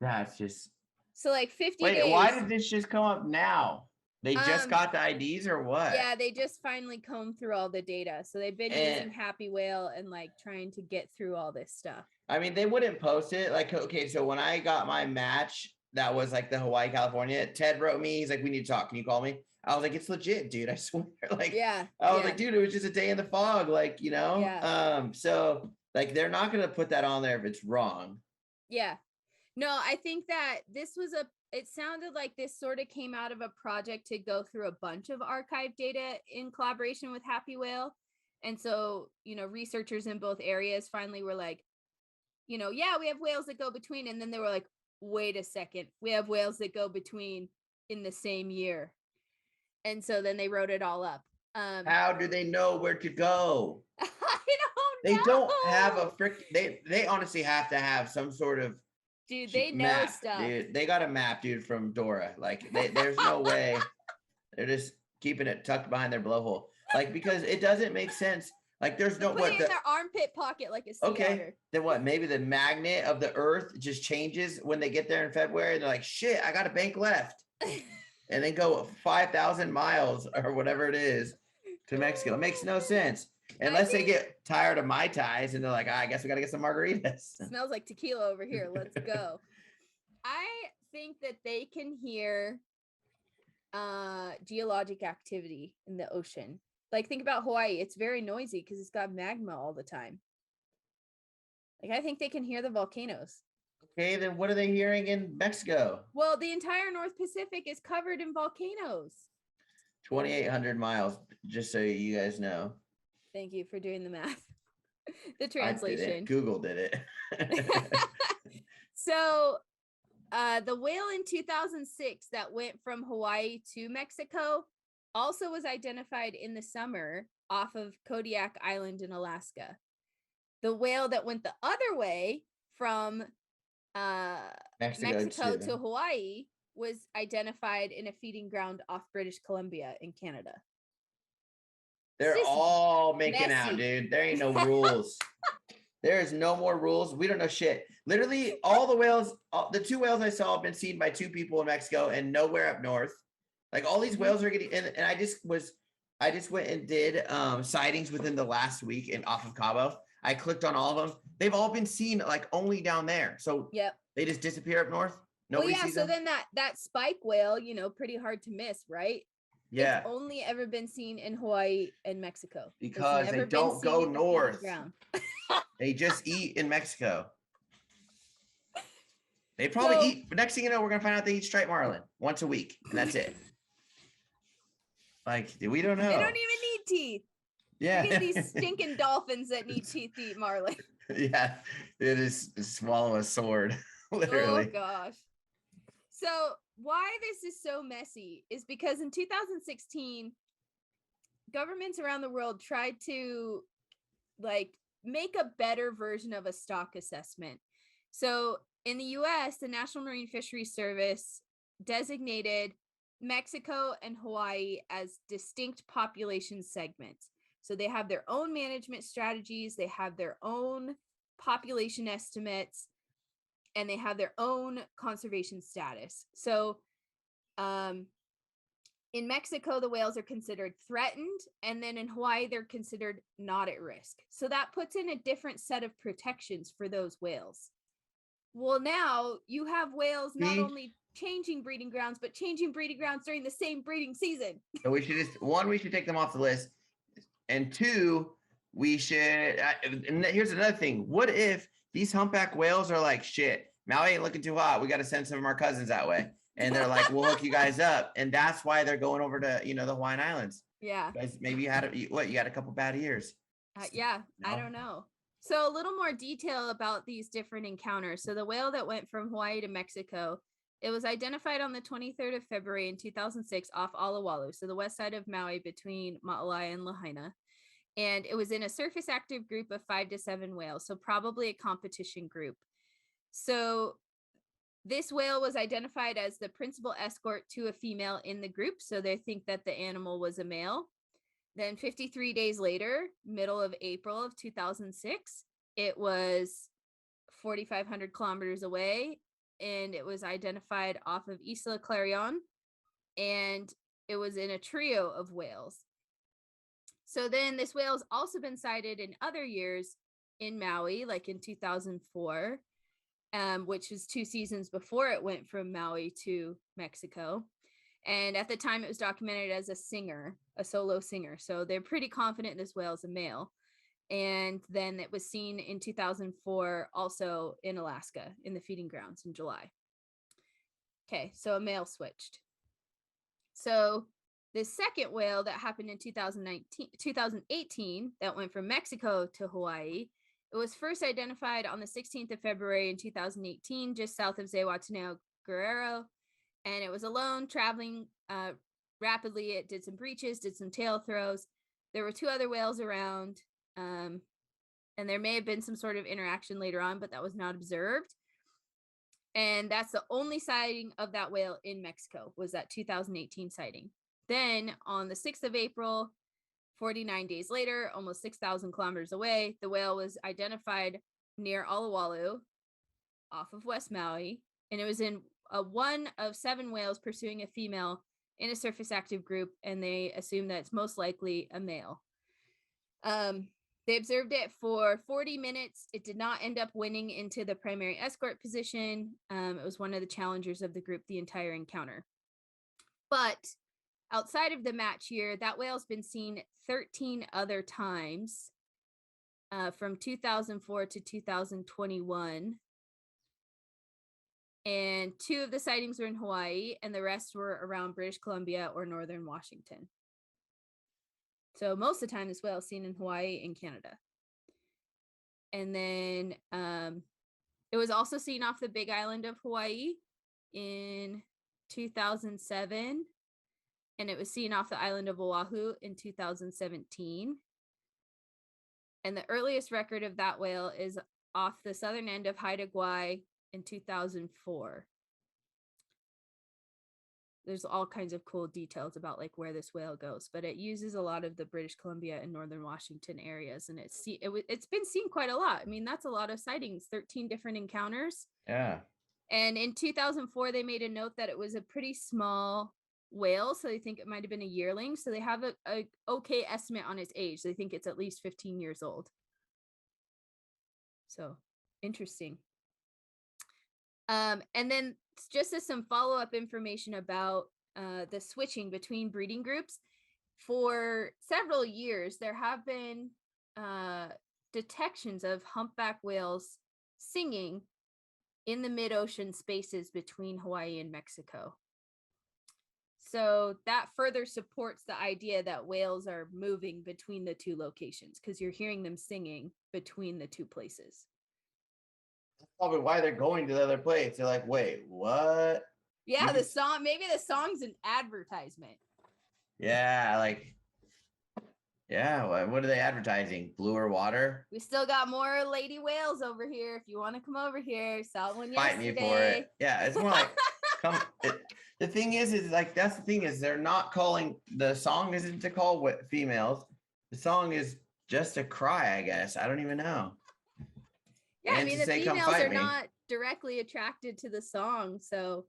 A: That's just
B: so like 50 days.
A: Why did this just come up now? They just got the IDs or what?
B: Yeah, they just finally combed through all the data. So they've been using Happy Whale and like trying to get through all this stuff.
A: I mean, they wouldn't post it. Like, okay, so when I got my match, that was like the Hawaii, California, Ted wrote me, he's like, we need to talk. Can you call me? I was like, it's legit, dude. I swear. Like, I was like, dude, it was just a day in the fog. Like, you know? Yeah. So like, they're not going to put that on there if it's wrong.
B: Yeah. No, I think that this was it sounded like this sort of came out of a project to go through a bunch of archive data in collaboration with Happy Whale. And so, researchers in both areas finally were like, yeah, we have whales that go between. And then they were like, wait a second, we have whales that go between in the same year. And so then they wrote it all up.
A: How do they know where to go?
B: I don't
A: They
B: know.
A: don't have a they honestly have to have some sort of
B: Dude, they know
A: map,
B: stuff.
A: dude. They got a map, dude, from Dora. Like there's no way they're just keeping it tucked behind their blowhole. Like, because it doesn't make sense. Like, there's no
B: put it in their armpit pocket like a sea otter.
A: Then what? Maybe the magnet of the Earth just changes when they get there in February. They're like, shit, I got a bank left, and then go 5,000 miles or whatever it is to Mexico. It makes no sense unless they get tired of Mai Tais and they're like, I guess we got to get some margaritas.
B: Smells like tequila over here. Let's go. I think that they can hear geologic activity in the ocean. Like, think about Hawaii. It's very noisy because it's got magma all the time. Like, I think they can hear the volcanoes.
A: Okay, then what are they hearing in Mexico?
B: Well, the entire North Pacific is covered in volcanoes.
A: 2,800 miles, just so you guys know.
B: Thank you for doing the math. The translation.
A: Google did it.
B: So, the whale in 2006 that went from Hawaii to Mexico also was identified in the summer off of Kodiak Island in Alaska. The whale that went the other way from Mexico to Hawaii was identified in a feeding ground off British Columbia in Canada.
A: They're all making out, dude. There ain't no rules. There is no more rules. We don't know shit. Literally, all the whales, the 2 whales I saw have been seen by 2 people in Mexico and nowhere up north. Like, all these whales are getting, and I just went and did sightings within the last week and off of Cabo. I clicked on all of them. They've all been seen like only down there. So they just disappear up north. Nobody sees them.
B: Then that spike whale, pretty hard to miss, right?
A: Yeah.
B: It's only ever been seen in Hawaii and Mexico.
A: Because they don't go north. They just eat in Mexico. They probably eat. Next thing you know, we're going to find out they eat striped marlin once a week. And that's it. Like, we don't know.
B: They don't even need teeth.
A: Yeah.
B: Look at these stinking dolphins that need teeth to eat marlin.
A: Yeah. It is swallow a sword. Literally.
B: Oh, gosh. So why this is so messy is because in 2016, governments around the world tried to make a better version of a stock assessment. So in the US, the National Marine Fisheries Service designated Mexico and Hawaii as distinct population segments. So they have their own management strategies, they have their own population estimates, and they have their own conservation status. So in Mexico, the whales are considered threatened, and then in Hawaii, they're considered not at risk. So that puts in a different set of protections for those whales. Well, now you have whales not only changing breeding grounds, but changing breeding grounds during the same breeding season.
A: So we should take them off the list. And 2, we should, and here's another thing. What if these humpback whales are like, shit, Maui ain't looking too hot. We got to send some of our cousins that way. And they're like, we'll hook you guys up. And that's why they're going over to, the Hawaiian Islands.
B: Yeah.
A: Guys, maybe you had a couple bad years.
B: Yeah, no? I don't know. So a little more detail about these different encounters. So the whale that went from Hawaii to Mexico, it was identified on the 23rd of February in 2006 off Alawalu, so the west side of Maui between Maui and Lahaina. And it was in a surface active group of 5 to 7 whales, so probably a competition group. So this whale was identified as the principal escort to a female in the group, so they think that the animal was a male. Then 53 days later, middle of April of 2006, it was 4,500 kilometers away, and it was identified off of Isla Clarion, and it was in a trio of whales. So then this whale has also been sighted in other years in Maui, like in 2004, which was 2 seasons before it went from Maui to Mexico. And at the time, it was documented as a solo singer. So they're pretty confident this whale is a male. And then it was seen in 2004 also in Alaska in the feeding grounds in July. Okay, so a male switched. So the second whale that happened in 2018 that went from Mexico to Hawaii, it was first identified on the 16th of February in 2018, just south of Zihuatanejo, Guerrero. And it was alone, traveling rapidly. It did some breaches, did some tail throws. There were 2 other whales around, and there may have been some sort of interaction later on, but that was not observed. And that's the only sighting of that whale in Mexico, was that 2018 sighting. Then on the 6th of April, 49 days later, almost 6,000 kilometers away, the whale was identified near Alawalu off of West Maui. And it was in one of 7 whales pursuing a female in a surface active group. And they assume that it's most likely a male. They observed it for 40 minutes. It did not end up winning into the primary escort position. It was one of the challengers of the group the entire encounter. But outside of the match year, that whale's been seen 13 other times from 2004 to 2021. And 2 of the sightings were in Hawaii, and the rest were around British Columbia or northern Washington. So most of the time, this whale is seen in Hawaii and Canada. And then it was also seen off the Big Island of Hawaii in 2007. And it was seen off the island of Oahu in 2017. And the earliest record of that whale is off the southern end of Haida Gwaii in 2004. There's all kinds of cool details about like where this whale goes, but it uses a lot of the British Columbia and northern Washington areas, and it's been seen quite a lot. I mean, that's a lot of sightings, 13 different encounters.
A: Yeah.
B: And in 2004, they made a note that it was a pretty small whale, so they think it might have been a yearling. So they have a okay estimate on its age. They think it's at least 15 years old. So interesting. And then just as some follow-up information about the switching between breeding groups, for several years, there have been detections of humpback whales singing in the mid-ocean spaces between Hawaii and Mexico. So that further supports the idea that whales are moving between the 2 locations, because you're hearing them singing between the 2 places.
A: That's probably why they're going to the other place. They're like, wait, what?
B: Yeah, the song, maybe the song's an advertisement.
A: Yeah, like, yeah, what are they advertising? Bluer water?
B: We still got more lady whales over here. If you want to come over here, saw one
A: Fight
B: yesterday.
A: me for it. Yeah, it's more like, come. The thing is like, that's the thing is they're not calling, the song isn't to call females. The song is just a cry, I guess. I don't even know.
B: Yeah, and I mean, the females are not directly attracted to the song, so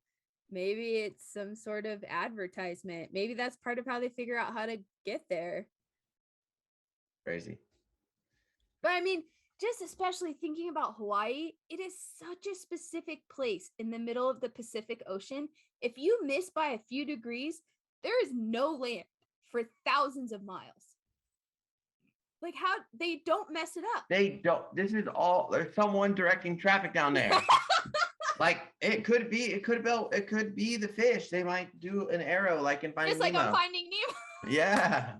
B: maybe it's some sort of advertisement. Maybe that's part of how they figure out how to get there.
A: Crazy.
B: But I mean, just especially thinking about Hawaii, it is such a specific place in the middle of the Pacific Ocean. If you miss by a few degrees, there is no land for thousands of miles. Like, how they don't mess it up.
A: They don't. This is all, there's someone directing traffic down there. Like, it could be the fish. They might do an arrow like in Finding Nemo.
B: Just like on Finding Nemo.
A: Yeah.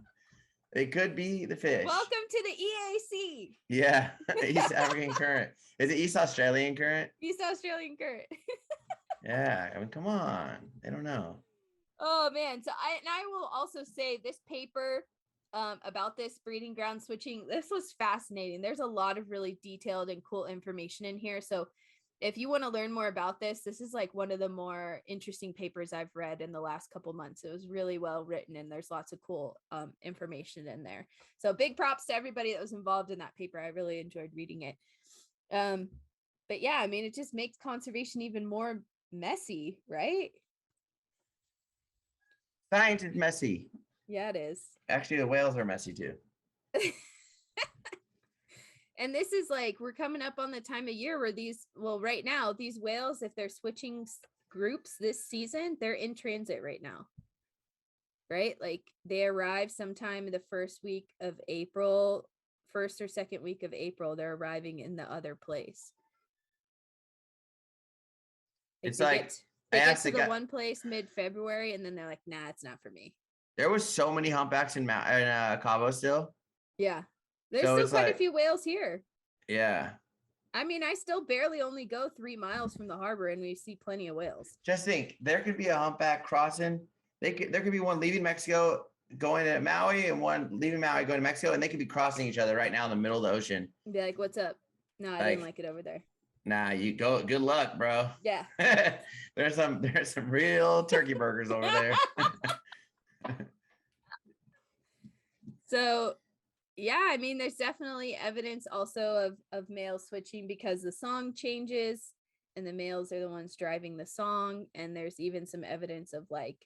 A: It could be the fish.
B: Welcome to the EAC.
A: Yeah. East African current. Is it East Australian current?
B: East Australian current.
A: Yeah. I mean, come on. They don't know.
B: Oh, man. So I will also say this paper about this breeding ground switching, this was fascinating. There's a lot of really detailed and cool information in here. So if you want to learn more about this is like one of the more interesting papers I've read in the last couple months. It was really well written, and there's lots of cool information in there. So big props to everybody that was involved in that paper. I really enjoyed reading it. But yeah, I mean, it just makes conservation even more messy, right?
A: Science is messy.
B: Yeah, it is.
A: Actually, the whales are messy too.
B: And this is like, we're coming up on the time of year where right now, these whales, if they're switching groups this season, they're in transit right now. Right? Like they arrive sometime in the first week of April, first or second week of April, they're arriving in the other place.
A: It's like
B: They get
A: asked
B: to
A: the
B: the
A: guy.
B: one place mid-February, and then they're like, "Nah, it's not for me."
A: There was so many humpbacks in Cabo still.
B: Yeah, there's
A: So
B: still
A: it's
B: quite a
A: like,
B: few whales here.
A: yeah.
B: I mean, I still barely only go 3 miles from the harbor, and we see plenty of whales.
A: Just think, there could be a humpback crossing. There could be one leaving Mexico going to Maui and one leaving Maui going to Mexico, and they could be crossing each other right now in the middle of the ocean.
B: And be like, "What's up?" No, I didn't like it over there.
A: Nah, you go. Good luck, bro.
B: Yeah.
A: there's some real turkey burgers over there.
B: So, yeah, I mean, there's definitely evidence also of male switching because the song changes and the males are the ones driving the song. And there's even some evidence of like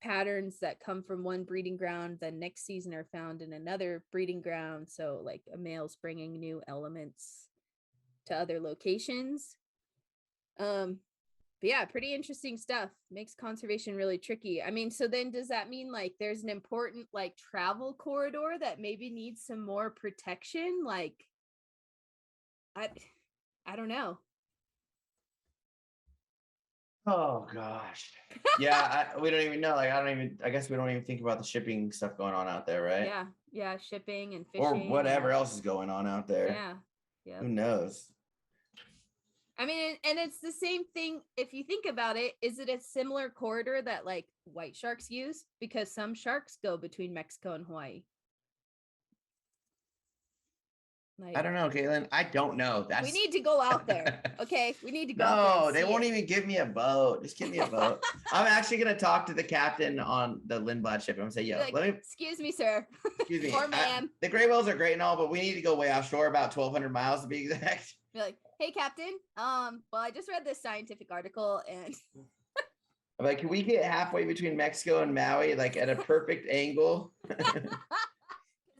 B: patterns that come from one breeding ground, then next season are found in another breeding ground. So, like a male's bringing new elements to other locations. But yeah, pretty interesting stuff. Makes conservation really tricky. I mean, so then does that mean like there's an important like travel corridor that maybe needs some more protection? Like I don't know.
A: Oh gosh. Yeah, we don't even know. Like I guess we don't even think about the shipping stuff going on out there, right?
B: Yeah, shipping and fishing
A: Or whatever else is going on out there.
B: Yeah.
A: Who knows?
B: I mean, and it's the same thing if you think about it. Is it a similar corridor that like white sharks use? Because some sharks go between Mexico and Hawaii.
A: Like, I don't know, Caitlin. I don't know.
B: We need to go out there. Okay. We need to go out there.
A: No, they won't even give me a boat. Just give me a boat. I'm actually going to talk to the captain on the Lindblad ship. I'm going to say, yo,
B: like, excuse me, sir.
A: Excuse me.
B: Or ma'am.
A: The gray whales are great and all, but we need to go way offshore, about 1,200 miles to be exact.
B: You're like, hey, captain. Well, I just read this scientific article and
A: I'm like, can we get halfway between Mexico and Maui, like at a perfect angle?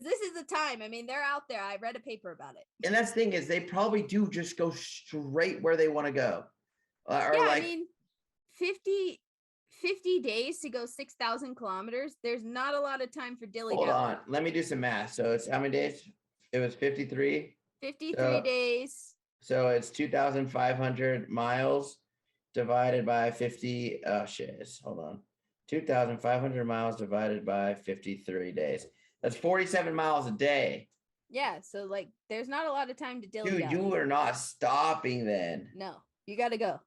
B: This is the time. I mean, they're out there. I read a paper about it.
A: And that's the thing is they probably do just go straight where they want to go.
B: Or yeah, like, I mean, 50 days to go 6,000 kilometers. There's not a lot of time for dilly.
A: Hold on. Let me do some math. So it's how many days? It was 53.
B: 53 days.
A: So it's 2,500 miles divided by 50. Oh, shit. Hold on. 2,500 miles divided by 53 days. That's 47 miles a day.
B: Yeah. So, like, there's not a lot of time to dilly.
A: Dude, you are not stopping then.
B: No, you got to go.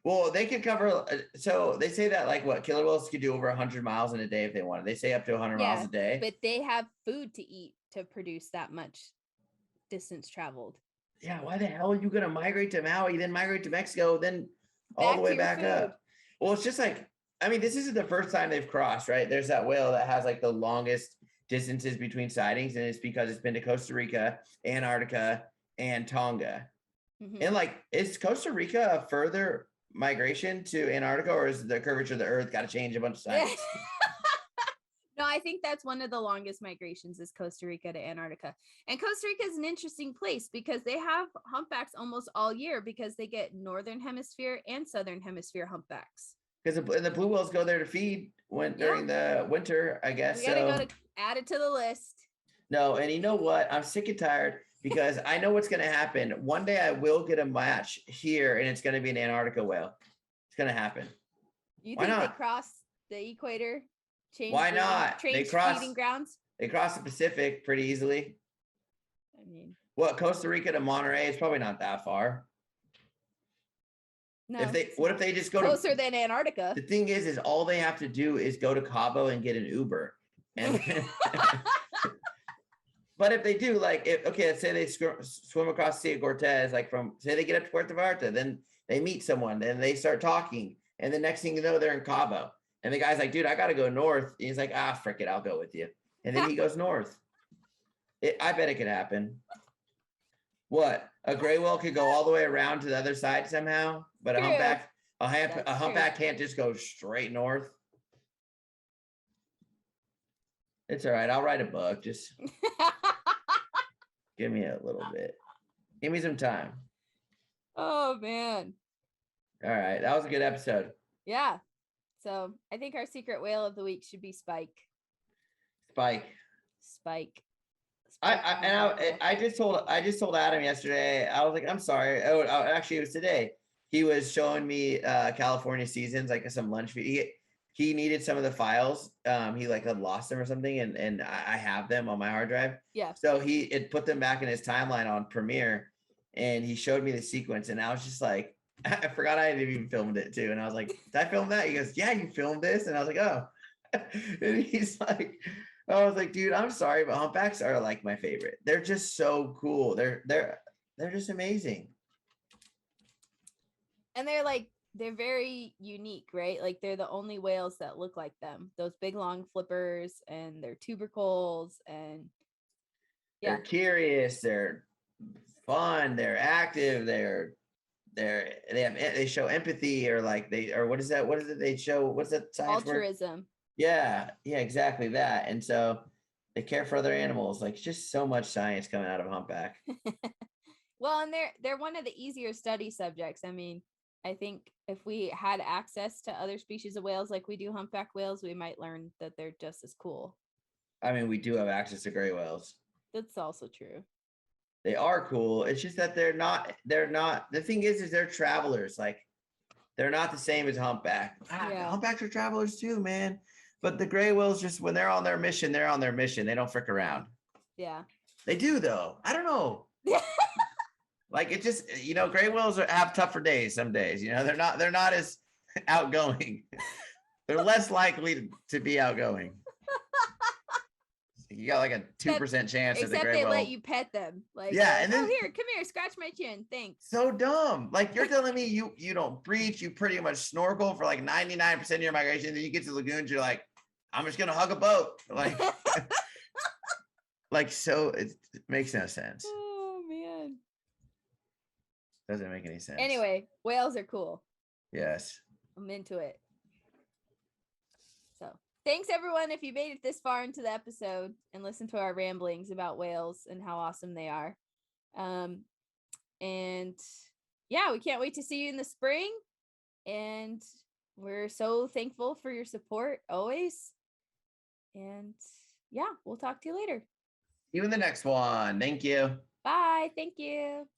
A: Well, they could cover. So they say that, like, what? Killer whales could do over 100 miles in a day if they wanted. They say up to 100 miles a day.
B: But they have food to eat to produce that much distance traveled.
A: Yeah. Why the hell are you going to migrate to Maui, then migrate to Mexico, then all the way back up? Well, it's just like, I mean, this isn't the first time they've crossed, right? There's that whale that has like the longest distances between sightings, and it's because it's been to Costa Rica, Antarctica, and Tonga. Mm-hmm. And like, is Costa Rica a further migration to Antarctica, or is the curvature of the Earth got to change a bunch of sightings?
B: No, I think that's one of the longest migrations is Costa Rica to Antarctica. And Costa Rica is an interesting place because they have humpbacks almost all year because they get northern hemisphere and southern hemisphere humpbacks.
A: Because the blue whales go there to feed during the winter, I guess.
B: We gotta go to add it to the list.
A: No, and you know what? I'm sick and tired because I know what's going to happen. One day I will get a match here, and it's going to be an Antarctica whale. It's going to happen.
B: You think they cross the equator?
A: Why not?
B: They cross feeding grounds.
A: They cross the Pacific pretty easily.
B: I mean,
A: what, Costa Rica to Monterey? It's probably not that far.
B: No.
A: What if they just go
B: closer than Antarctica?
A: The thing is all they have to do is go to Cabo and get an Uber. And but if they do, like, let's say they swim across the Sea of Cortez, like say they get up to Puerto Vallarta, then they meet someone, then they start talking, and the next thing you know, they're in Cabo. And the guy's like, dude, I got to go north. And he's like, frick it, I'll go with you. And then he goes north. I bet it could happen. What? A gray whale could go all the way around to the other side somehow, but a humpback can't just go straight north. It's all right. I'll write a book. Just give me a little bit. Give me some time.
B: Oh, man.
A: All right. That was a good episode.
B: Yeah. So I think our secret whale of the week should be Spike.
A: I just told Adam yesterday. I was like, I'm sorry. Actually, it was today. he was showing me California seasons, like some lunch. He needed some of the files. He like had lost them or something, and I have them on my hard drive.
B: Yeah.
A: So he had put them back in his timeline on Premiere, and he showed me the sequence, and I was just like, I forgot I had even filmed it too, and I was like, did I film that? He goes, yeah, you filmed this, and I was like, oh, and he's like, I was like, dude, I'm sorry, but humpbacks are like my favorite. They're just so cool. They're just amazing.
B: And they're very unique, right? Like they're the only whales that look like them. Those big long flippers and their tubercles, and
A: they're curious, they're fun, they're active, they show empathy, or like what is it they show, what's that science
B: altruism
A: word? Yeah, exactly that. And so they care for other animals. Like just so much science coming out of humpback.
B: Well, and they're one of the easier study subjects. I mean, I think if we had access to other species of whales like we do humpback whales, we might learn that they're just as cool.
A: I mean, we do have access to gray whales.
B: That's also true.
A: They are cool. It's just that they're not, the thing is they're travelers. Like they're not the same as humpback. Humpbacks are travelers too, man. But the gray whales, just when they're on their mission, they're on their mission. They don't frick around.
B: Yeah.
A: They do though. I don't know. Like it just, gray whales have tougher days some days. They're not as outgoing. They're less likely to be outgoing. You got like a 2% chance that the gray whale.
B: Let you pet them. Like,
A: yeah, and then
B: come here, scratch my chin. Thanks.
A: So dumb. Like you're telling me you don't breach, you pretty much snorkel for like 99% of your migration. Then you get to lagoons, you're like, I'm just gonna hug a boat. Like, so it makes no sense.
B: Oh man.
A: Doesn't make any sense.
B: Anyway, whales are cool.
A: Yes.
B: I'm into it. So thanks everyone if you made it this far into the episode and listened to our ramblings about whales and how awesome they are. And yeah, we can't wait to see you in the spring. And we're so thankful for your support always. And yeah, we'll talk to you later.
A: See you in the next one. Thank you.
B: Bye. Thank you.